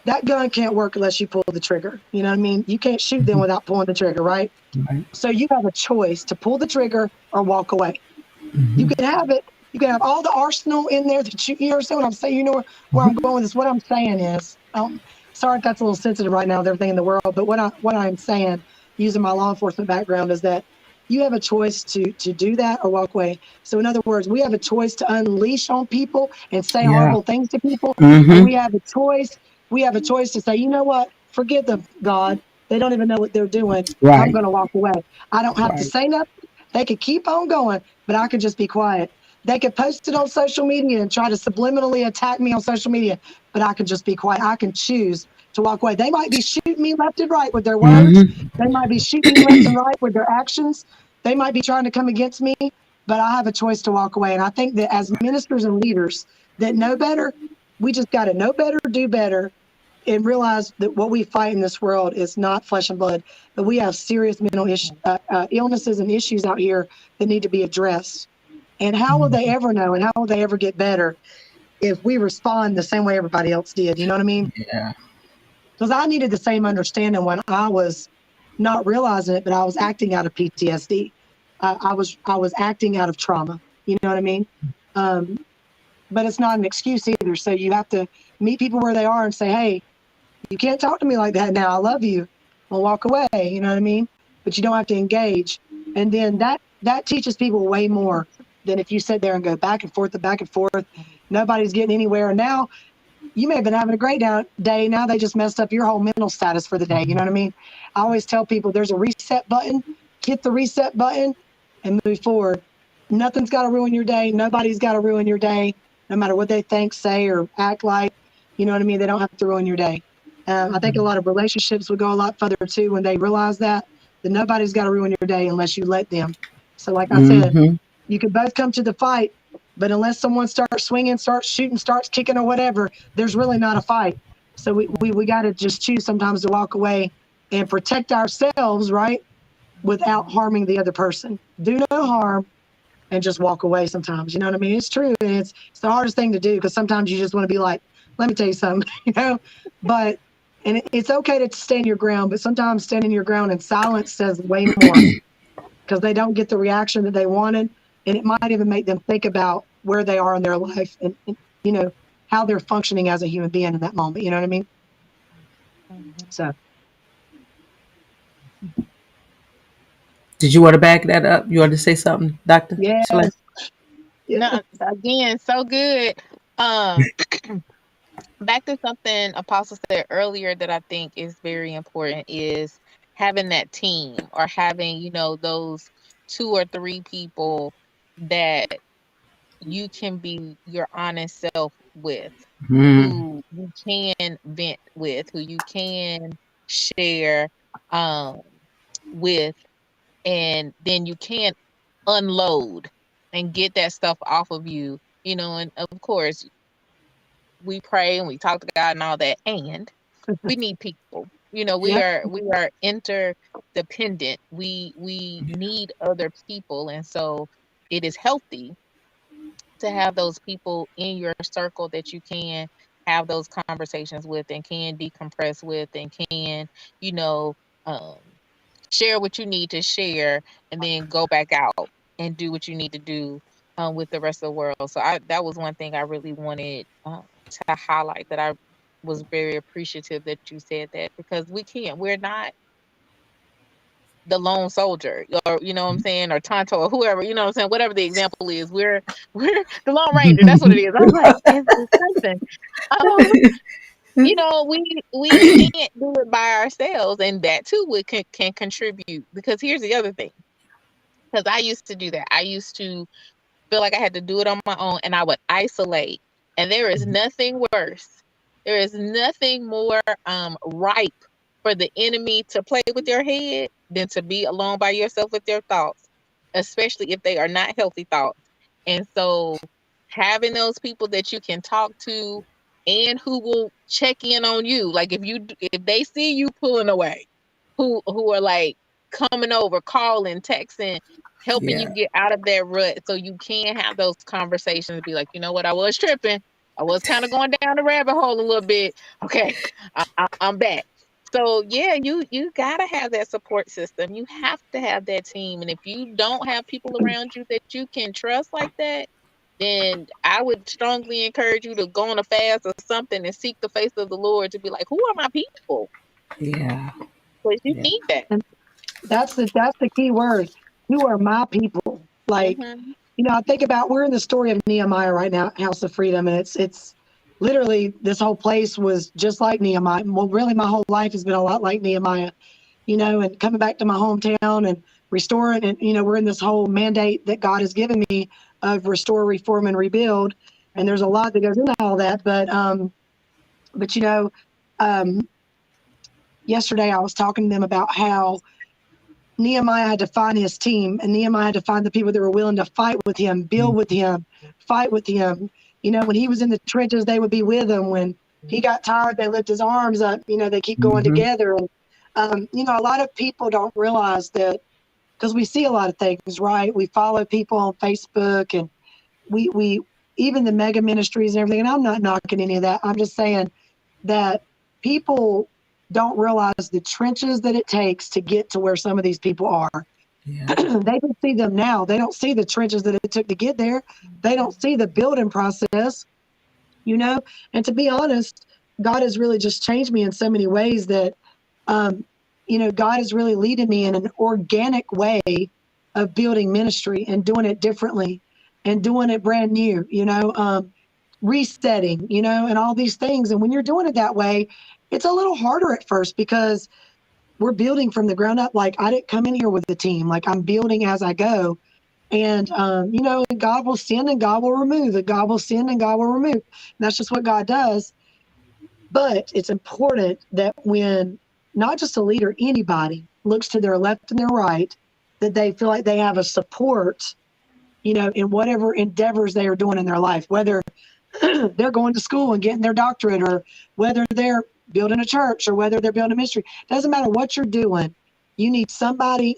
that gun can't work unless you pull the trigger. You know what I mean? You can't shoot them without pulling the trigger, right? So you have a choice to pull the trigger or walk away. You can have it. You can have all the arsenal in there that you understand what I'm saying? You know where I'm going with this. What I'm saying is, sorry if that's a little sensitive right now with everything in the world, but what I'm saying, using my law enforcement background, is that you have a choice to do that or walk away. So in other words, we have a choice to unleash on people and say horrible things to people. And we have a choice. We have a choice to say, you know what? Forgive them, God. They don't even know what they're doing. I'm going to walk away. I don't have to say nothing. They could keep on going, but I could just be quiet. They could post it on social media and try to subliminally attack me on social media, but I can just be quiet. I can choose to walk away. They might be shooting me left and right with their words. They might be shooting me left and right with their actions. They might be trying to come against me, but I have a choice to walk away. And I think that as ministers and leaders that know better, we just got to know better, do better, and realize that what we fight in this world is not flesh and blood, but we have serious mental illnesses and issues out here that need to be addressed. And how will they ever know, and how will they ever get better if we respond the same way everybody else did? You know what I mean? Yeah. Because I needed the same understanding when I was not realizing it, but I was acting out of PTSD. I was acting out of trauma. You know what I mean? But it's not an excuse either. So you have to meet people where they are and say, hey, you can't talk to me like that now. I love you. I'll walk away. You know what I mean? But you don't have to engage. And then that teaches people way more than if you sit there and go back and forth and back and forth. Nobody's getting anywhere. And now you may have been having a great day. Now they just messed up your whole mental status for the day. You know what I mean? I always tell people there's a reset button. Hit the reset button and move forward. Nothing's got to ruin your day. Nobody's got to ruin your day, no matter what they think, say, or act like. You know what I mean? They don't have to ruin your day. I think a lot of relationships would go a lot further too when they realize that nobody's got to ruin your day unless you let them. So like I said, Mm-hmm. you could both come to the fight, but unless someone starts swinging, starts shooting, starts kicking or whatever, there's really not a fight. So we got to just choose sometimes to walk away and protect ourselves, right? Without harming the other person. Do no harm and just walk away sometimes. You know what I mean? It's true. And it's the hardest thing to do because sometimes you just want to be like, let me tell you something, you know? But, and it's okay to stand your ground, but sometimes standing your ground in silence says way more because they don't get the reaction that they wanted. And it might even make them think about where they are in their life and you know, how they're functioning as a human being in that moment. You know what I mean? So. Did you want to back that up? You want to say something, Dr. Yeah. Slay? No, again, so good. Um, back to something Apostle said earlier that I think is very important is having that team or having, those 2 or 3 people that you can be your honest self with, Mm. who you can vent with, who you can share um, with, and then you can unload and get that stuff off of you, and of course we pray and we talk to God and all that, and we need people. We Yep. are interdependent. We need other people, and so it is healthy to have those people in your circle that you can have those conversations with and can decompress with and can, you know, um, share what you need to share and then go back out and do what you need to do with the rest of the world. So that was one thing I really wanted to highlight, that I was very appreciative that you said that, because we're not the lone soldier, or you know what I'm saying, or Tonto, or whoever, you know what I'm saying, whatever the example is, we're the Lone Ranger. That's what it is. I was like, it's something. Um, we can't do it by ourselves, and that too can contribute, because here's the other thing. Because I used to do that. I used to feel like I had to do it on my own, and I would isolate. And there is nothing worse. There is nothing more ripe for the enemy to play with your head than to be alone by yourself with your thoughts, especially if they are not healthy thoughts. And so having those people that you can talk to and who will check in on you, like if they see you pulling away, who are like coming over, calling, texting, helping you Yeah. get out of that rut, so you can have those conversations and be like, you know what, I was tripping. I was kind of going down the rabbit hole a little bit. Okay, I'm back. So yeah, you gotta have that support system. You have to have that team, and if you don't have people around you that you can trust like that, then I would strongly encourage you to go on a fast or something and seek the face of the Lord to be like, who are my people? Yeah. Because you Yeah. need that. And that's the key word. Who are my people? Like, Hmm. I think about, we're in the story of Nehemiah right now, House of Freedom, and it's literally, this whole place was just like Nehemiah. Well, really, my whole life has been a lot like Nehemiah, and coming back to my hometown and restoring, and we're in this whole mandate that God has given me of restore, reform, and rebuild. And there's a lot that goes into all that, but um, yesterday I was talking to them about how Nehemiah had to find his team, and Nehemiah had to find the people that were willing to fight with him, build with him, fight with him. When he was in the trenches, they would be with him. When he got tired, they lift his arms up. They keep going Mm-hmm. together. And a lot of people don't realize that, because we see a lot of things, right? We follow people on Facebook, and we even the mega ministries and everything. And I'm not knocking any of that. I'm just saying that people don't realize the trenches that it takes to get to where some of these people are. Yeah. They can see them now. They don't see the trenches that it took to get there. They don't see the building process, And to be honest, God has really just changed me in so many ways that, God is really leading me in an organic way of building ministry and doing it differently and doing it brand new, resetting, and all these things. And when you're doing it that way, it's a little harder at first because we're building from the ground up. Like, I didn't come in here with the team. Like, I'm building as I go. And, God will send and God will remove. And God will send and God will remove. And that's just what God does. But it's important that when not just a leader, anybody looks to their left and their right, that they feel like they have a support, in whatever endeavors they are doing in their life, whether they're going to school and getting their doctorate, or whether they're building a church, or whether they're building a ministry. Doesn't matter what you're doing. You need somebody,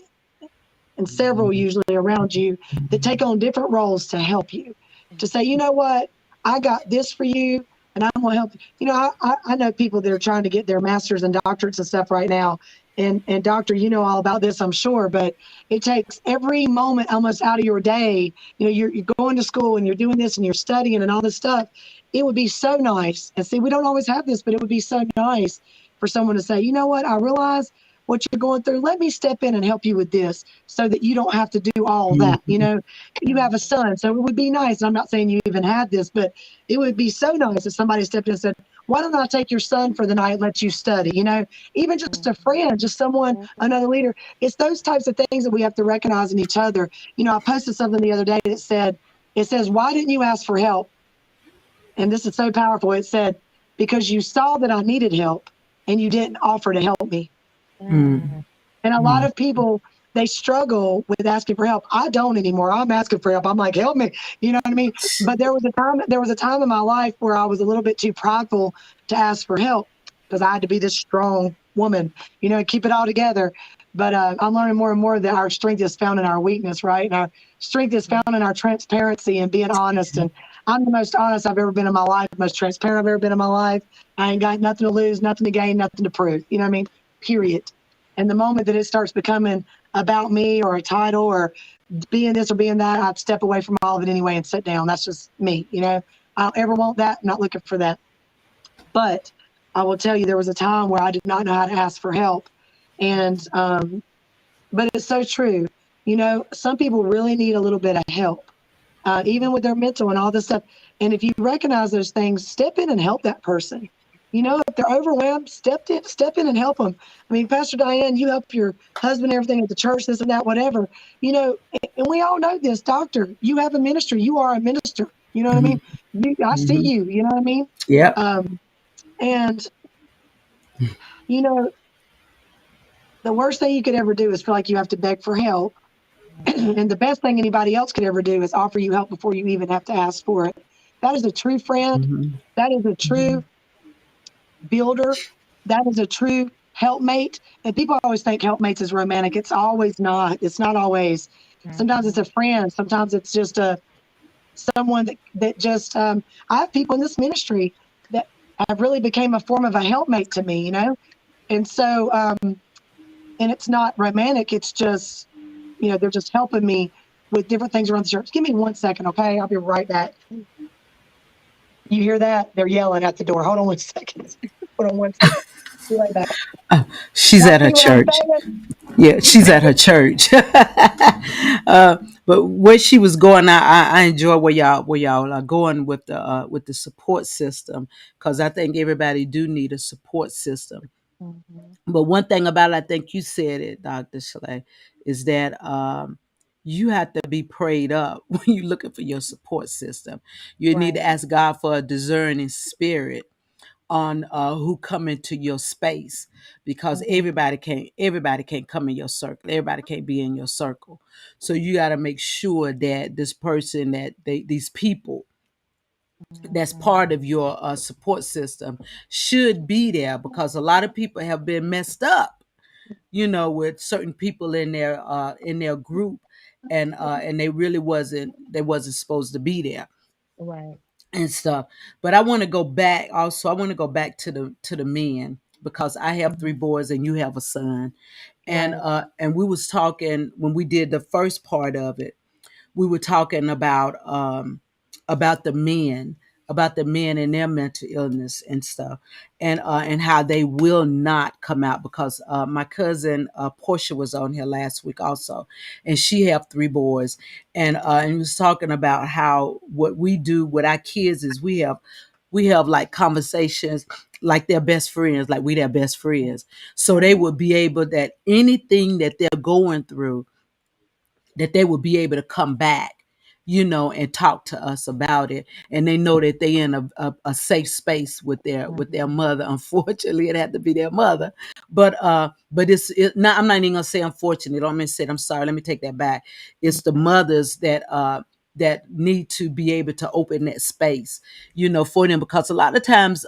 and several usually around you, that take on different roles to help you, to say, you know what, I got this for you, and I'm going to help you. I know people that are trying to get their masters and doctorates and stuff right now. And doctor, you know all about this, I'm sure, but it takes every moment almost out of your day. You're going to school and you're doing this and you're studying and all this stuff. It would be so nice. And see, we don't always have this, but it would be so nice for someone to say, you know what, I realize what you're going through. Let me step in and help you with this so that you don't have to do all that. You have a son, so it would be nice. And I'm not saying you even had this, but it would be so nice if somebody stepped in and said, why don't I take your son for the night and let you study? Even just a friend, just someone, another leader. It's those types of things that we have to recognize in each other. I posted something the other day that says, why didn't you ask for help? And this is so powerful. It said, because you saw that I needed help and you didn't offer to help me. Mm. And a lot of people, they struggle with asking for help. I don't anymore. I'm asking for help. I'm like, help me. You know what I mean? But there was a time in my life where I was a little bit too prideful to ask for help, because I had to be this strong woman, keep it all together. But I'm learning more and more that our strength is found in our weakness, right? And our strength is found in our transparency and being honest. And I'm the most honest I've ever been in my life, the most transparent I've ever been in my life. I ain't got nothing to lose, nothing to gain, nothing to prove. You know what I mean? Period. And the moment that it starts becoming about me or a title or being this or being that, I'd step away from all of it anyway and sit down. That's just me. I don't ever want that. I'm not looking for that. But I will tell you, there was a time where I did not know how to ask for help. And, but it's so true. Some people really need a little bit of help, even with their mental and all this stuff. And if you recognize those things, step in and help that person. If they're overwhelmed, step in and help them. I mean, Pastor Diane, you help your husband, everything at the church, this and that, whatever. And we all know this. Doctor, you have a ministry. You are a minister. You know what I mean? I see you. You know what I mean? Yeah. And the worst thing you could ever do is feel like you have to beg for help. And the best thing anybody else could ever do is offer you help before you even have to ask for it. That is a true friend. That is a true builder. That is a true helpmate. And people always think helpmates is romantic. It's always not. It's not always. Sometimes it's a friend. Sometimes it's just someone that just I have people in this ministry that have really became a form of a helpmate to me, and so and it's not romantic. It's just they're just helping me with different things around the church. Give me 1 second, okay? I'll be right back. You hear that? They're yelling at the door. Hold on 1 second. Hold on 1 second. Be right back. She's at her church. Yeah, she's at her church. But where she was going, I enjoy where y'all are going with the support system, because I think everybody do need a support system. But one thing about it, I think you said it, Dr. Schley, is that you have to be prayed up when you're looking for your support system. You need to ask God for a discerning spirit on who come into your space, because everybody can't come in your circle. Everybody can't be in your circle. So you got to make sure that this person, these people that's part of your support system should be there, because a lot of people have been messed up, with certain people in their group, and they wasn't supposed to be there. Right. And stuff. But I want to go back also. I want to go back to the men, because I have 3 boys and you have a son. And we was talking when we did the first part of it. We were talking about the men and their mental illness and stuff, and how they will not come out, because my cousin Portia was on here last week also, and she have 3 boys, and he was talking about how what we do with our kids is we have like conversations like they're best friends, like we their best friends, so they would be able, that anything that they're going through, that they would be able to come back, and talk to us about it, and they know that they in a safe space with their mother. Unfortunately, it had to be their mother, but not. I'm not even gonna say unfortunately. I'm gonna say, I'm sorry. Let me take that back. It's the mothers that need to be able to open that space, for them, because a lot of times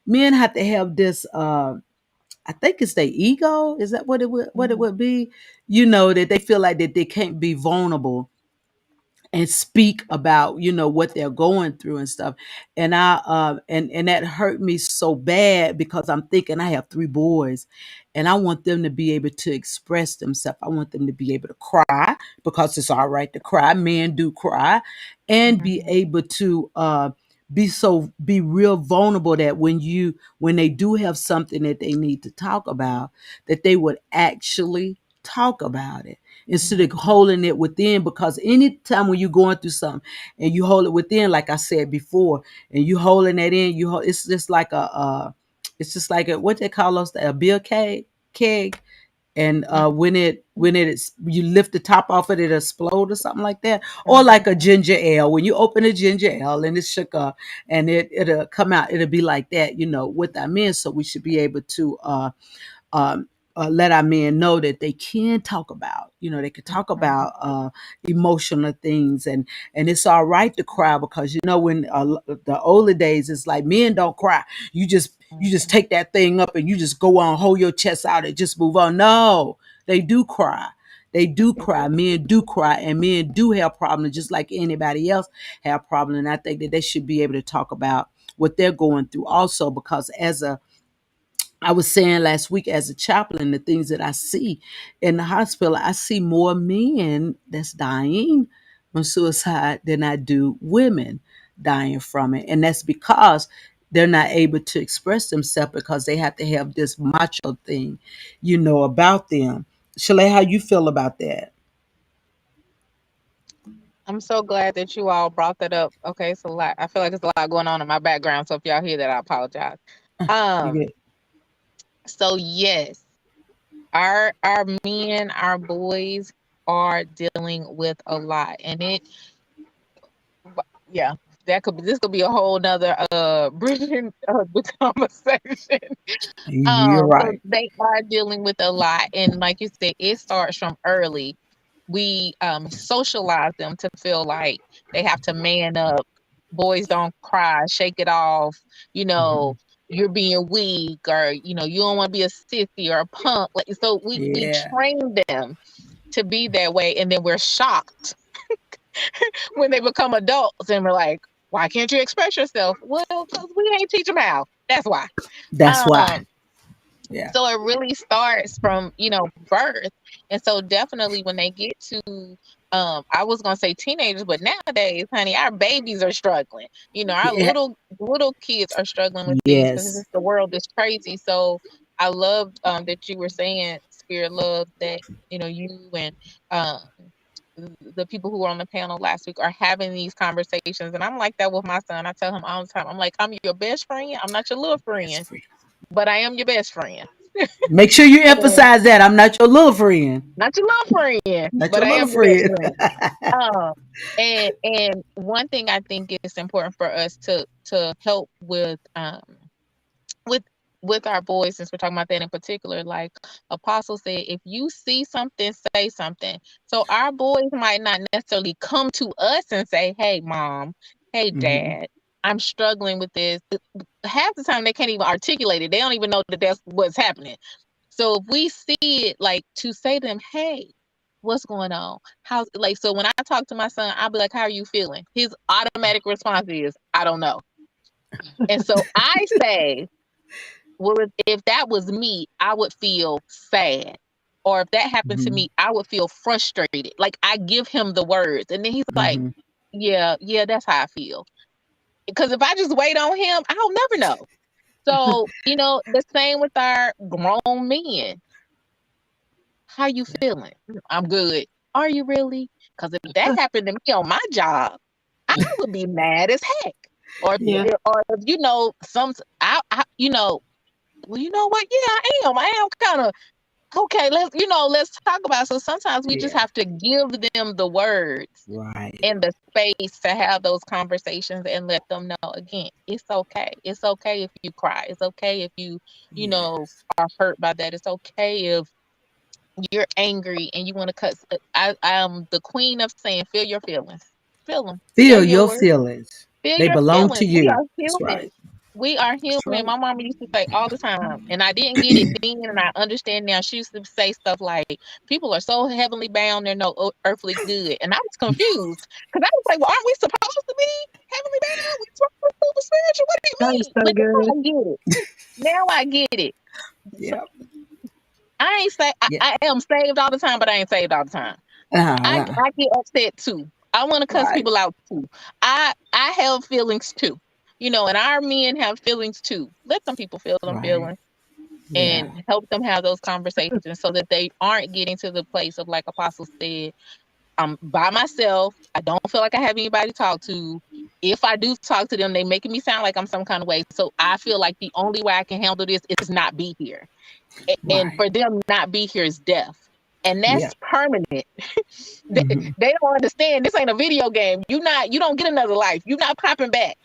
men have to have this. I think it's their ego. Is that what it would be? That they feel like that they can't be vulnerable and speak about what they're going through and stuff. And and that hurt me so bad, because I'm thinking I have 3 boys, and I want them to be able to express themselves. I want them to be able to cry, because it's all right to cry. Men do cry. And be able to be real vulnerable, that when they do have something that they need to talk about, that they would actually talk about it, instead of holding it within. Because anytime when you're going through something and you hold it within, like I said before, and you holding that in, it's just like what they call us, a beer keg. And when you lift the top off it explode or something like that. Or like a ginger ale, when you open a ginger ale and it's shook up, and it'll come out, it'll be like that, with our men. So we should be able to um, let our men know that they can talk about, they can talk about emotional things, and it's all right to cry, because when the older days, it's like men don't cry. You just take that thing up and you just go on, hold your chest out, and just move on. No, they do cry. They do cry. Men do cry, and men do have problems, just like anybody else have problems. And I think that they should be able to talk about what they're going through also, because I was saying last week, as a chaplain, the things that I see in the hospital, I see more men that's dying from suicide than I do women dying from it. And that's because they're not able to express themselves, because they have to have this macho thing, about them. Shalay, how you feel about that? I'm so glad that you all brought that up. Okay, it's a lot. I feel like it's a lot going on in my background. So if y'all hear that, I apologize. You Um, get so yes, our men, our boys are dealing with a lot. And yeah, this could be a whole nother bridging the conversation. You're So right. they are dealing with a lot, and like you said, it starts from early. We socialize them to feel like they have to man up. Boys don't cry, shake it off. You know, Mhm. you're being weak, or you don't want to be a sissy or a punk. Like, so we Yeah, train them to be that way, and then we're shocked when they become adults, and we're like, "Why can't you express yourself?" Well, because we ain't teach them how. That's why. that's why. Um, Yeah. so it really starts from, birth. And so definitely when they get to I was gonna say teenagers, but nowadays, honey, our babies are struggling. Our Yeah. little kids are struggling with things because Yes. the world is crazy. So I loved that you were saying, Spirit Love, that you and um the people who were on the panel last week are having these conversations. And I'm like that with my son. I tell him all the time, I'm like, I'm your best friend. I'm not your little That's friend, free. but I am your best friend. Make sure you And emphasize that I'm not your little friend. not your little friend, Not but your I little am your best friend. friend. Um, and one thing I think is important for us to help with with our boys, since we're talking about that in particular, like Apostle said, if you see something, say something. So our boys might not necessarily come to us and say, "Hey, mom, hey, Hmm. dad, I'm struggling with this." Half the time they can't even articulate it. They don't even know that that's what's happening. So if we see it, like, to say to them, "Hey, what's going on? How's," like, so when I talk to my son, I'll be like, "How are you feeling?" His automatic response is, "I don't know." And so I say, well, if that was me, I would feel sad. Or if that happened to Hmm. me, I would feel frustrated. Like, I give him the words. And then he's like, Hmm. yeah, yeah, that's how I feel. Because if I just wait on him, I'll never know. So, the same with our grown men. How you feeling? I'm good. Are you really? Because if that happened to me on my job, I would be mad as heck. Or Yeah. if some, well, you know what? Yeah, I am. I am kind of. okay, let's talk about it. So sometimes we just Yeah. have to give them the words Right. and the space to have those conversations and let them know again, it's okay. It's okay if you cry. It's okay if you Yeah. know, are hurt by that. It's okay if you're angry and you want to cut. I am the queen of saying, feel your feelings. Feel them. They're Feel your yours. feelings. Feel They your belong to feelings. We are you. That's human. right. We are That's human. right. My mama used to say all the time, and I didn't get it then, and I understand now. She used to say stuff like, "People are so heavenly bound, they're no earthly good," and I was confused because I was like, "Well, aren't we supposed to be heavenly bound? We supposed to be super spiritual? What do That you is mean?" so But now good. I get it. Now I get it. So Yeah. I ain't say Yeah. I am saved all the time, but I ain't saved all the time. Uh, I get upset too. I want to cuss right. people out too. I have feelings too. And our men have feelings too. Let some people feel them Right. feelings Yeah. and help them have those conversations so that they aren't getting to the place of, like Apostle said, I'm by myself. I don't feel like I have anybody to talk to. If I do talk to them, they making me sound like I'm some kind of way. So I feel like the only way I can handle this is not be here. And Right. for them not be here is death. And Yeah. that's permanent. they, Hmm. they don't understand this ain't a video game. You don't get another life. You're not popping back.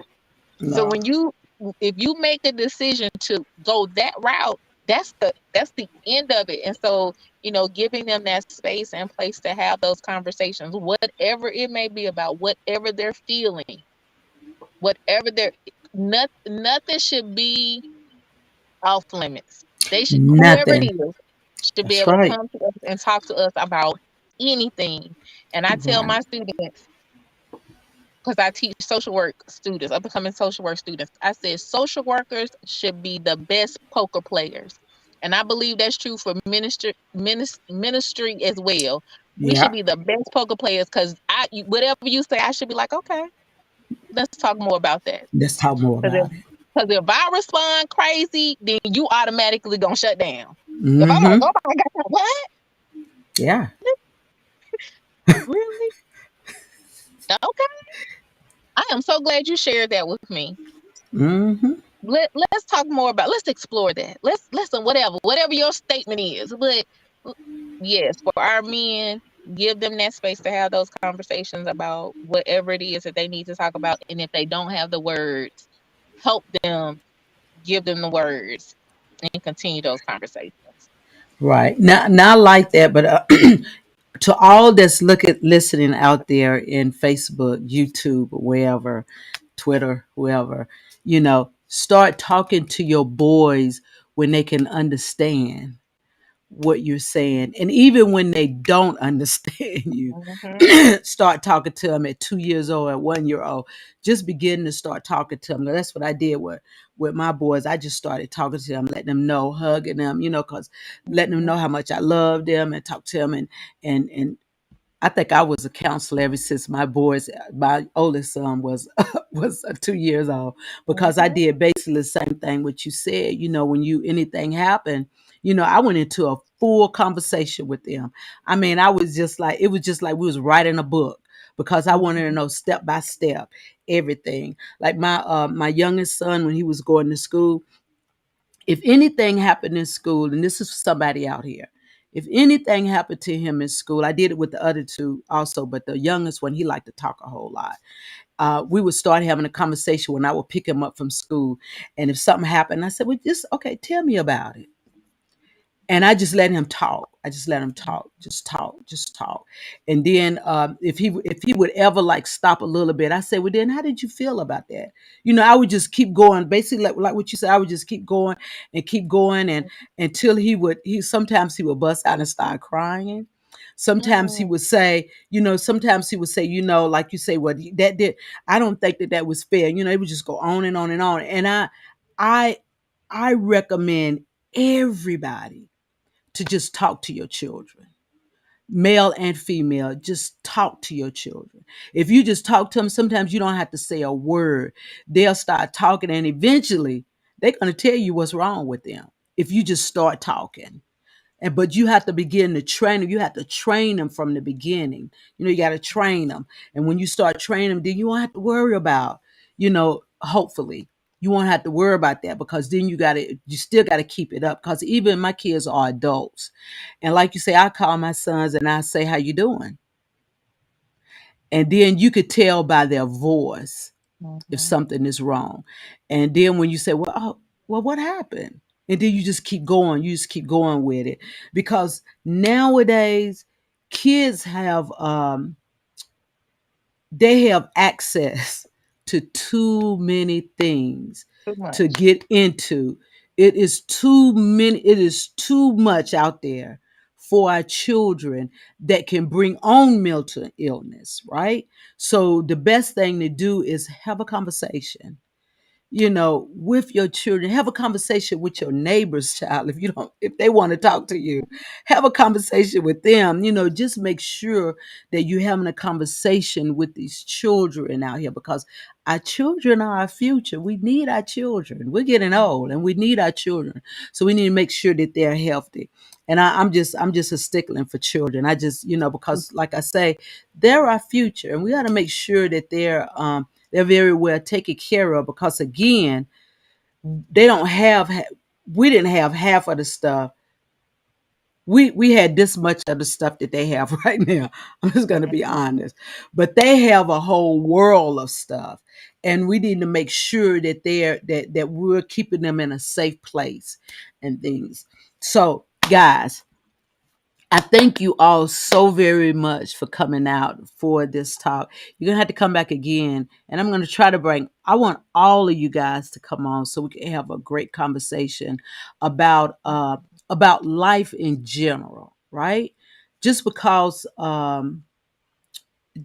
So No. if you make a decision to go that route, that's the end of it. And so, giving them that space and place to have those conversations, whatever it may be about, whatever they're feeling, whatever nothing should be off limits. They should, whoever it Nothing. is, should be That's able to right. come to us and talk to us about anything. And I tell Right. my students, because I teach social work students, upcoming social work students, I said social workers should be the best poker players. And I believe that's true for ministry as well. We should Yeah. be the best poker players because whatever you say, I should be like, okay, let's talk more about that. Let's talk more Because about it. if I respond crazy, then you automatically gonna shut down. If I'm like, Mm-hmm. oh my God, what? Yeah. Really? Okay. I am so glad you shared that with me. Mm-hmm. Let's talk more about, let's explore that. Let's listen, whatever your statement is. But yes, for our men, give them that space to have those conversations about whatever it is that they need to talk about. And if they don't have the words, help them, give them the words and continue those conversations. Right. Now I like that, but to all that's listening out there in Facebook, YouTube, wherever, Twitter, whoever, start talking to your boys when they can understand what you're saying. And even when they don't understand you, Hmm. start talking to them at 2 years old, at 1 year old. Just begin to start talking to them. That's what I did with my boys. I just started talking to them, letting them know, hugging them, because letting them know how much I love them and talk to them and I think I was a counselor ever since my oldest son was 2 years old, because I Hmm. did basically the same thing what you said. When anything happened, I went into a full conversation with them. I mean, I was just like, it was just like we was writing a book, because I wanted to Hmm. know step by step everything. Like my youngest son, when he was going to school, if anything happened in school, and this is for somebody out here, if anything happened to him in school, I did it with the other two also, but the youngest one, he liked to talk a whole lot. We would start having a conversation when I would pick him up from school. And if something happened, I said, well, just, okay, tell me about it. And I just let him talk. I just let him talk, just talk, just talk. And then if he would ever like stop a little bit, I say, well, then how did you feel about that? I would just keep going, basically like what you said. I would just keep going, and until he sometimes he would bust out and start crying. Sometimes he Hmm. would say, like you say, well, that did. I don't think that was fair. It would just go on and on and on. And I, I recommend everybody to just talk to your children, male and female. Just talk to your children. If you just talk to them, sometimes you don't have to say a word. They'll start talking, and eventually they're going to tell you what's wrong with them if you just start talking. But you have to begin to train them. You have to train them from the beginning. You got to train them. And when you start training them, then you won't have to worry about, hopefully, you won't have to worry about that, because then you still gotta keep it up, because even my kids are adults. And like you say, I call my sons and I say, how you doing? And then you could tell by their voice if Mhm. something is wrong. And then when you say, well, what happened? And then you just keep going. You just keep going with it. Because nowadays, kids have they have access to too many things Too to much. get into. It is too much out there for our children that can bring on mental illness, right? So the best thing to do is have a conversation, with your children. Have a conversation with your neighbor's child. If they want to talk to you, have a conversation with them. Just make sure that you're having a conversation with these children out here, because our children are our future. We need our children. We're getting old and we need our children. So we need to make sure that they're healthy. And I'm just a stickling for children. I just, because like I say, they're our future, and we got to make sure that they're very well taken care of, because again, they don't have we didn't have half of the stuff. We had this much of the stuff that they have right now. I'm just going to be honest. But they have a whole world of stuff, and we need to make sure that that we're keeping them in a safe place and things. So guys, I thank you all so very much for coming out for this talk. You're gonna have to come back again, and I'm gonna try to bring. I want all of you guys to come on so we can have a great conversation about life in general, right? Just because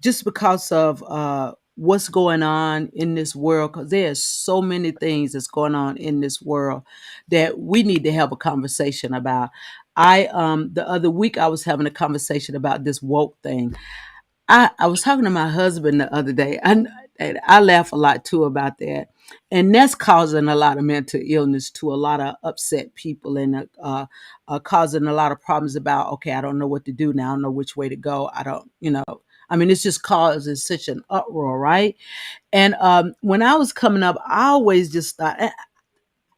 just because of what's going on in this world, because there's so many things that's going on in this world that we need to have a conversation about. The other week I was having a conversation about this woke thing. I was talking to my husband the other day, and I laugh a lot too about that. And that's causing a lot of mental illness to a lot of upset people, and causing a lot of problems about, okay, I don't know what to do now. I don't know which way to go. I don't, I mean, it's just causing such an uproar, right? And when I was coming up, I always just thought,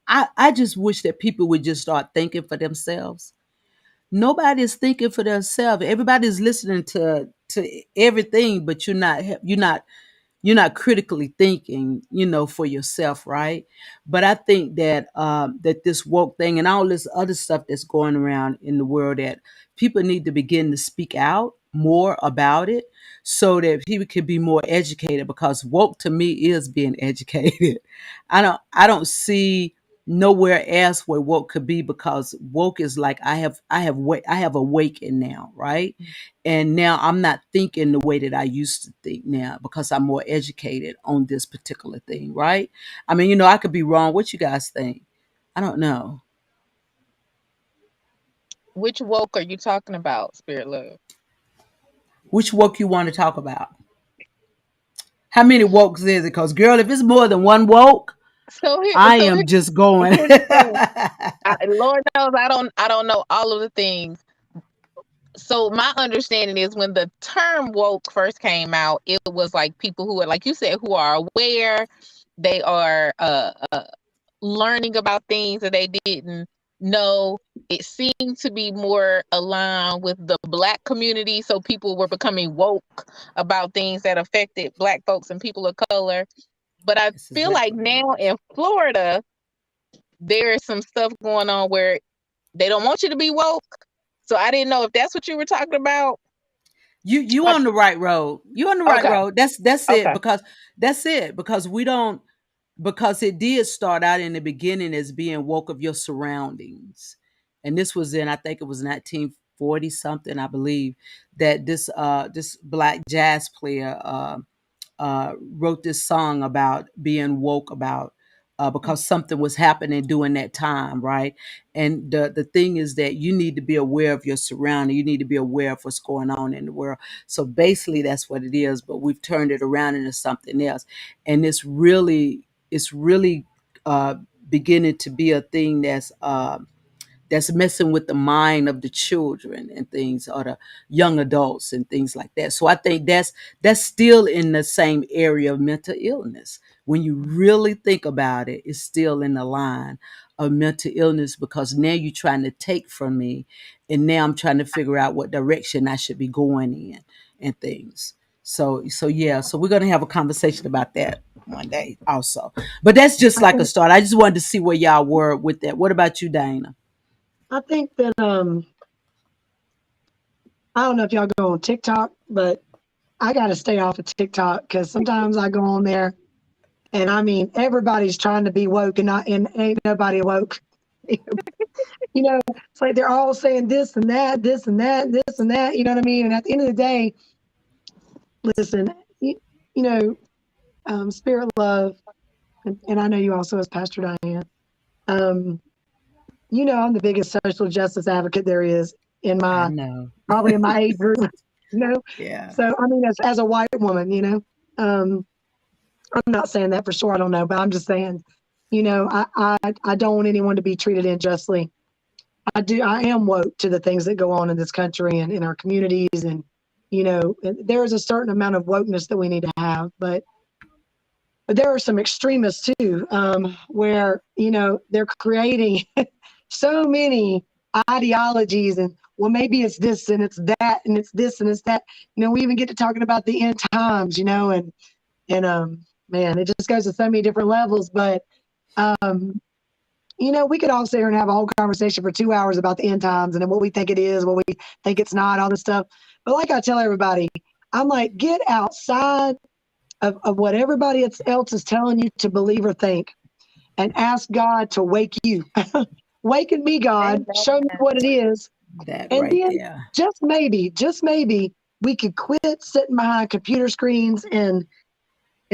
I just wish that people would just start thinking for themselves. Nobody's thinking for themselves. Everybody's listening to everything, but you're not critically thinking, for yourself, right? But I think that that this woke thing and all this other stuff that's going around in the world, that people need to begin to speak out more about it, so that people can be more educated, because woke to me is being educated. I don't see nowhere else where woke could be, because woke is like, I have awakened now, right? And now I'm not thinking the way that I used to think now, because I'm more educated on this particular thing, right? I mean, I could be wrong. What you guys think? I don't know. Which woke are you talking about, Spirit Love? Which woke you want to talk about? How many wokes is it? Because girl, if it's more than one woke, So here, I so am just going. here's the thing. Lord knows I don't know all of the things. So my understanding is, when the term woke first came out, it was like people who are, like you said, who are aware. They are learning about things that they didn't know. It seemed to be more aligned with the Black community, so people were becoming woke about things that affected Black folks and people of color. But I That's feel like exactly what it now is. in Florida, there is some stuff going on where they don't want you to be woke. So I didn't know if that's what you were talking about. You Like, on the right road. You on the right okay, road. That's it. okay. Because we don't, because it did start out in the beginning as being woke of your surroundings. And this was in, I think it was 1940 something, I believe, that this black jazz player wrote this song about being woke about, because something was happening during that time, right? And the thing is that you need to be aware of your surrounding. You need to be aware of what's going on in the world. So basically, that's what it is. But we've turned it around into something else, and it's really uh, beginning to be a thing that's messing with the mind of the children and things, or the young adults and things like that. So I think that's still in the same area of mental illness, when you really think about it, it's still in the line of mental illness, because now you're trying to take from me, and now I'm trying to figure out what direction I should be going in and things. So yeah, so we're gonna have a conversation about that one day also. But that's just I like a think start. I just wanted to see where y'all were with that. What about you, Dana? I think that I don't know if y'all go on TikTok, but I got to stay off of TikTok because sometimes I go on there and I mean everybody's trying to be woke and not and ain't nobody woke. You know, it's like they're all saying this and that, this and that, this and that. You know what I mean? And at the end of the day, listen, you know, spirit love, and I know you also as Pastor Diane. Um, you know, I'm the biggest social justice advocate there is in I my know. probably in my age group. You know, Yeah. so I mean, as a white woman, you know, I'm not saying that for sure. I don't know, but I'm just saying, you know, I don't want anyone to be treated unjustly. I am woke to the things that go on in this country and in our communities, and you know, there is a certain amount of wokeness that we need to have, but there are some extremists too, where you know they're creating so many ideologies, and well, maybe it's this and it's that and it's this and it's that. You know, we even get to talking about the end times, you know, and man, it just goes to so many different levels. But um, you know, we could all sit here and have a whole conversation for 2 hours about the end times and then what we think it is, what we think it's not, all this stuff. But like I tell everybody, I'm like, get outside of what everybody else is telling you to believe or think and ask God to wake you. Waken me, God, show me Amen. what it is. That And right then there. just maybe we could quit sitting behind computer screens and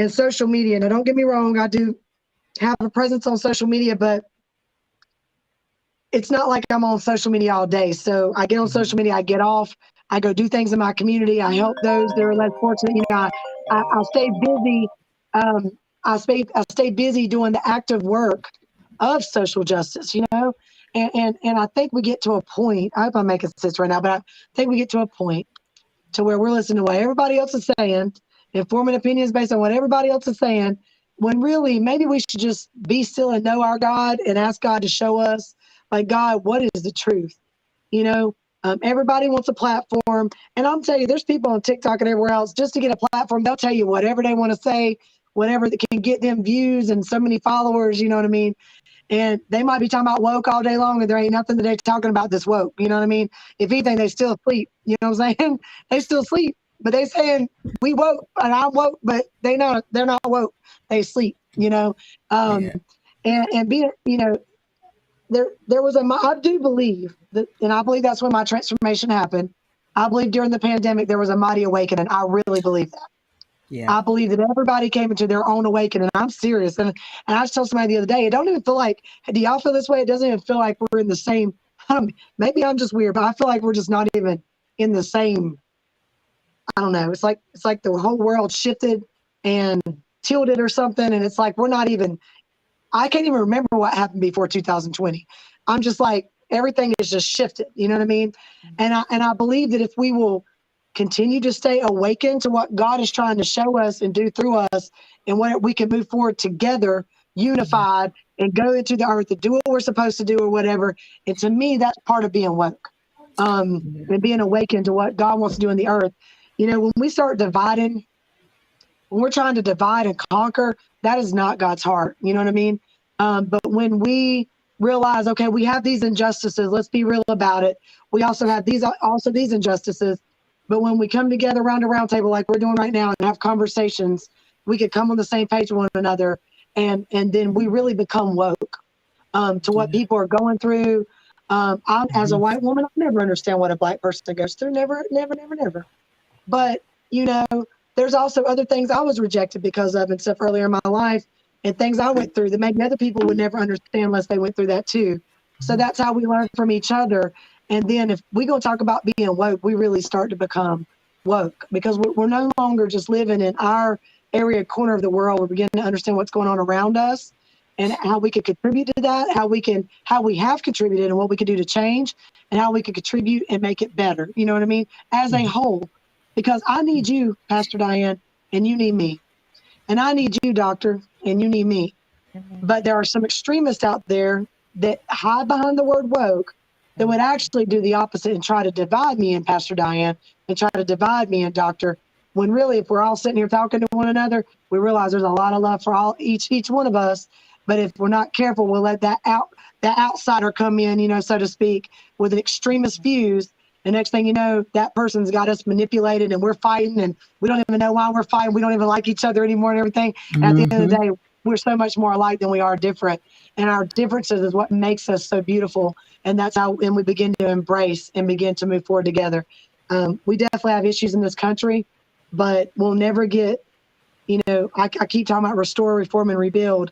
social media. Now, don't get me wrong, I do have a presence on social media, but it's not like I'm on social media all day. So I get on Mhm. social media, I get off, I go do things in my community, I help those that are less fortunate. You know, I stay busy. Um, I stay busy doing the active work of social justice. You know, and I think we get to a point. I hope I'm making sense right now, but I think we get to a point to where we're listening to what everybody else is saying and forming opinions based on what everybody else is saying. When really, maybe we should just be still and know our God and ask God to show us, like, God, what is the truth? You know, everybody wants a platform. And I'm telling you, there's people on TikTok and everywhere else just to get a platform. They'll tell you whatever they want to say, whatever that can get them views and so many followers. You know what I mean? And they might be talking about woke all day long, and there ain't nothing that they're talking about this woke. You know what I mean? If anything, they still asleep. You know what I'm saying? They still sleep, but they saying we woke and I'm woke, but they're not woke. They sleep. You know, um, Yeah. and being you know there was I do believe that, and I believe that's when my transformation happened. I believe during the pandemic there was a mighty awakening. I really believe that. Yeah. I believe that everybody came into their own awakening. I'm serious. And I just told somebody the other day, it don't even feel like, do y'all feel this way? It doesn't even feel like we're in the same, maybe I'm just weird, but I feel like we're just not even in the same, I don't know. It's like the whole world shifted and tilted or something. And it's like, we're not even, I can't even remember what happened before 2020. I'm just like, everything is just shifted. You know what I mean? And I believe that if we will continue to stay awakened to what God is trying to show us and do through us, and what we can move forward together, Yeah. unified, and go into the earth and do what we're supposed to do or whatever. And to me, that's part of being woke, Yeah. and being awakened to what God wants to do in the earth. You know, when we start dividing, when we're trying to divide and conquer, that is not God's heart. You know what I mean? But when we realize, okay, we have these injustices, let's be real about it. We also have these injustices. But when we come together around a round table like we're doing right now and have conversations, we could come on the same page with one another, and then we really become woke to what Yeah. people are going through. As a Mhm. white woman, I never understand what a black person goes through. Never, never, never, never. But, you know, there's also other things I was rejected because of and stuff earlier in my life, and things I went through that maybe other people would never understand unless they went through that too. So that's how we learn from each other. And then if we go talk about being woke, we really start to become woke because we're no longer just living in our area corner of the world. We're beginning to understand what's going on around us and how we can contribute to that, how we have contributed and what we can do to change, and how we can contribute and make it better. You know what I mean? As a Mhm. whole, because I need you, Pastor Diane, and you need me. And I need you, doctor, and you need me. But there are some extremists out there that hide behind the word woke that would actually do the opposite and try to divide me and Pastor Diane and try to divide me and Doctor. When really, if we're all sitting here talking to one another, we realize there's a lot of love for each one of us. But if we're not careful, we'll let that outsider come in, so to speak, with an extremist views. The next thing you know, that person's got us manipulated and we're fighting and we don't even know why we're fighting. We don't even like each other anymore and everything. At the end of the day, we're so much more alike than we are different. And our differences is what makes us so beautiful. And that's how, and we begin to embrace and begin to move forward together. We definitely have issues in this country, but we'll never get, I keep talking about restore, reform, and rebuild.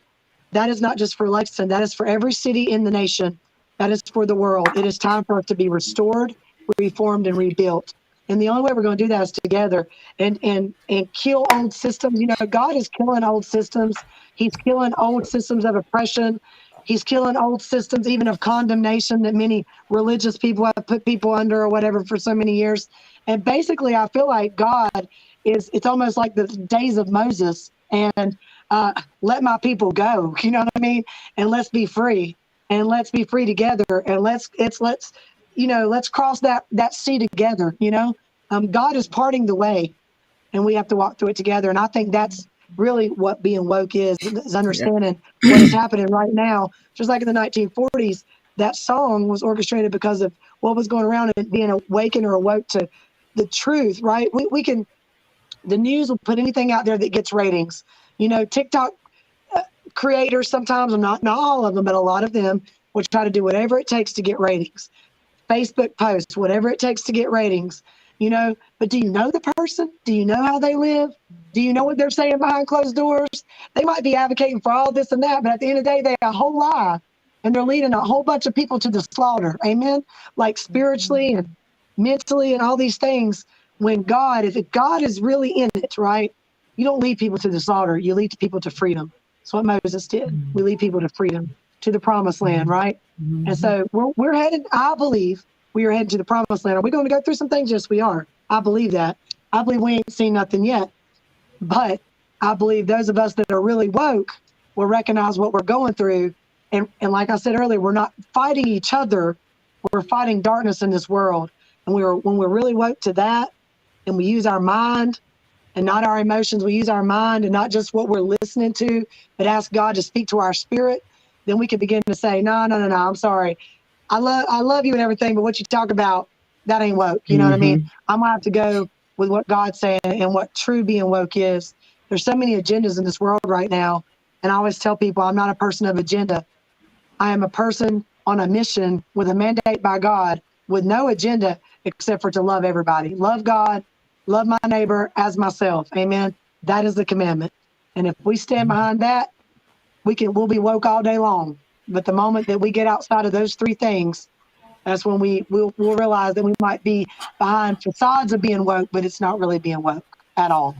That is not just for Lexington. That is for every city in the nation. That is for the world. It is time for us to be restored, reformed, and rebuilt. And the only way we're going to do that is together and kill old systems. God is killing old systems. He's killing old systems of oppression. He's killing old systems, even of condemnation that many religious people have put people under or whatever for so many years. And basically, I feel like God it's almost like the days of Moses and let my people go. You know what I mean? And let's be free. And let's be free together. And let's cross that sea together. God is parting the way, and we have to walk through it together. And I think that's really what being woke is understanding what is happening right now. Just like in the 1940s, that song was orchestrated because of what was going around and being awakened or awoke to the truth, right? The news will put anything out there that gets ratings. TikTok creators sometimes, not all of them, but a lot of them will try to do whatever it takes to get ratings. Facebook posts, whatever it takes to get ratings, but do you know the person? Do you know how they live? Do you know what they're saying behind closed doors? They might be advocating for all this and that, but at the end of the day, they a whole lie and they're leading a whole bunch of people to the slaughter. Amen. Like spiritually and mentally and all these things. When if God is really in it, right? You don't lead people to the slaughter. You lead people to freedom. That's what Moses did. We lead people to freedom, to the promised land, right? And so we're headed, I believe we are headed to the promised land. Are we going to go through some things? Yes, we are. I believe that. I believe we ain't seen nothing yet. But I believe those of us that are really woke will recognize what we're going through. And like I said earlier, we're not fighting each other. We're fighting darkness in this world. And when we're really woke to that, and we use our mind and not our emotions, we use our mind and not just what we're listening to, but ask God to speak to our spirit, then we can begin to say, no, I'm sorry. I love you and everything, but what you talk about, that ain't woke. You know what I mean? I'm gonna have to go with what God's saying and what true being woke is. There's so many agendas in this world right now. And I always tell people I'm not a person of agenda. I am a person on a mission with a mandate by God with no agenda except for to love everybody. Love God, love my neighbor as myself. Amen. That is the commandment. And if we stand behind that, we'll be woke all day long. But the moment that we get outside of those three things, that's when we'll realize that we might be behind facades of being woke, but it's not really being woke at all.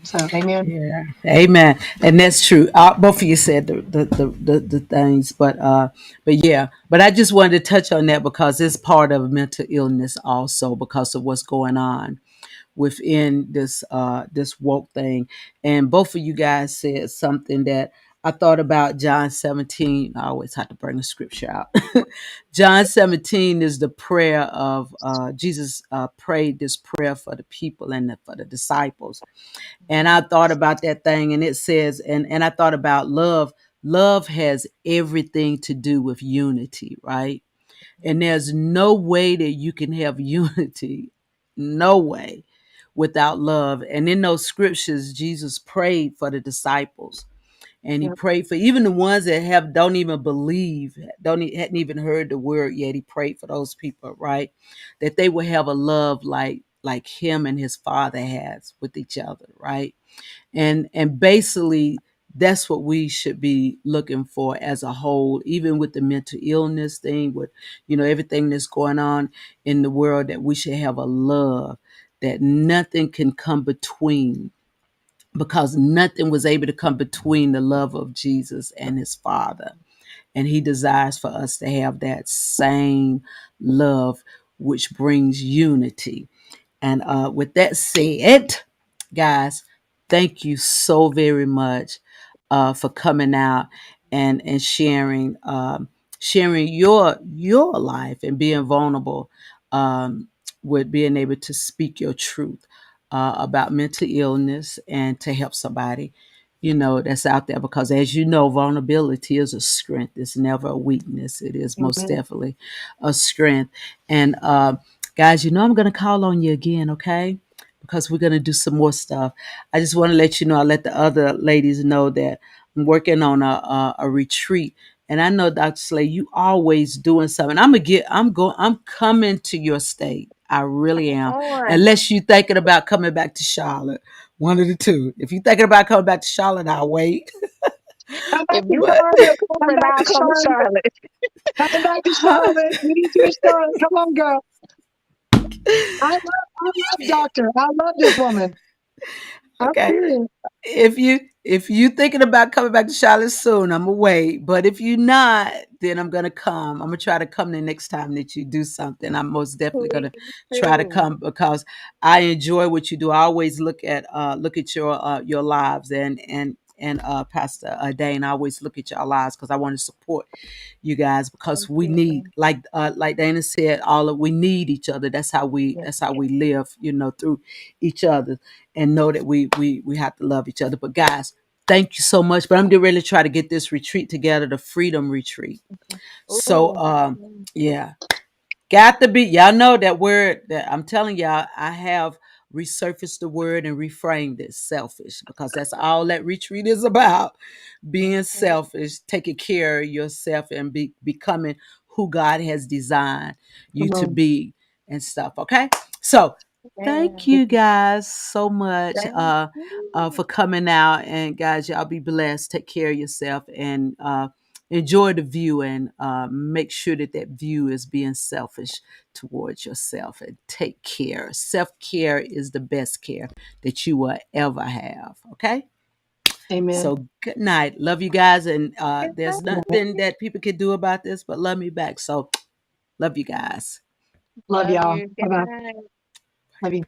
So, amen. Yeah, amen, and that's true. Both of you said the things, but yeah, but I just wanted to touch on that because it's part of mental illness also because of what's going on within this woke thing. And both of you guys said something that I thought about. John 17. I always have to bring the scripture out. John 17 is the prayer of Jesus prayed this prayer for the people and for the disciples. And I thought about that thing, and it says, and I thought about love. Love has everything to do with unity, right? And there's no way that you can have unity, no way, without love. And in those scriptures, Jesus prayed for the disciples, and he prayed for even the ones that don't even believe, hadn't even heard the word yet. He prayed for those people, right? That they will have a love like him and his father has with each other, right? And basically that's what we should be looking for as a whole, even with the mental illness thing, with everything that's going on in the world, that we should have a love that nothing can come between, because nothing was able to come between the love of Jesus and his father. And he desires for us to have that same love, which brings unity. And with that said, guys, thank you so very much. for coming out and sharing sharing your life and being vulnerable, um, with being able to speak your truth about mental illness and to help somebody, that's out there. Because as you know, vulnerability is a strength. It's never a weakness. It is most Amen. definitely a strength. And guys, I'm going to call on you again, okay? Because we're going to do some more stuff. I just want to let you know, I let the other ladies know that I'm working on a retreat. And I know, Dr. Slay, you always doing something. I'm coming to your state. I really am. On. Unless you thinking about coming back to Charlotte. One of the two. If you're thinking about coming back to Charlotte, I'll wait. Come back If to you But come to Charlotte. Come Cleveland, back I'll to come to Charlotte. Charlotte. Come back to Charlotte. We need you in Charlotte. Come on, girl. I love Doctor. I love this woman. I'm okay. serious. If you thinking about coming back to Charlotte soon, I'm gonna wait. But if you're not, then I'm gonna come. I'm gonna try to come the next time that you do something. I'm most definitely Please gonna try to do. come because I enjoy what you do. I always look at your lives and Pastor Dane. I always look at your lives because I want to support you guys because Thank we you. need, like Dana said, we need each other. That's how we Yes, that's how we live, through each other, and know that we have to love each other. But guys, thank you so much. But I'm getting ready to try to get this retreat together, the Freedom Retreat. So Ooh. yeah. Got to be, y'all know that word that I'm telling y'all, I have resurfaced the word and reframed it, selfish, because that's all that retreat is about. Being Mhm. selfish, taking care of yourself and becoming who God has designed you Come to on. be and stuff. Okay. So thank Yeah. you guys so much Thank you. for coming out. And guys, y'all be blessed. Take care of yourself and enjoy the view, and make sure that view is being selfish towards yourself, and take care. Self-care is the best care that you will ever have. Okay. Amen. So good night. Love you guys. And Good there's night. nothing that people can do about this but love me back. So love you guys. Love Love y'all. you. Bye Good bye. night. Love you.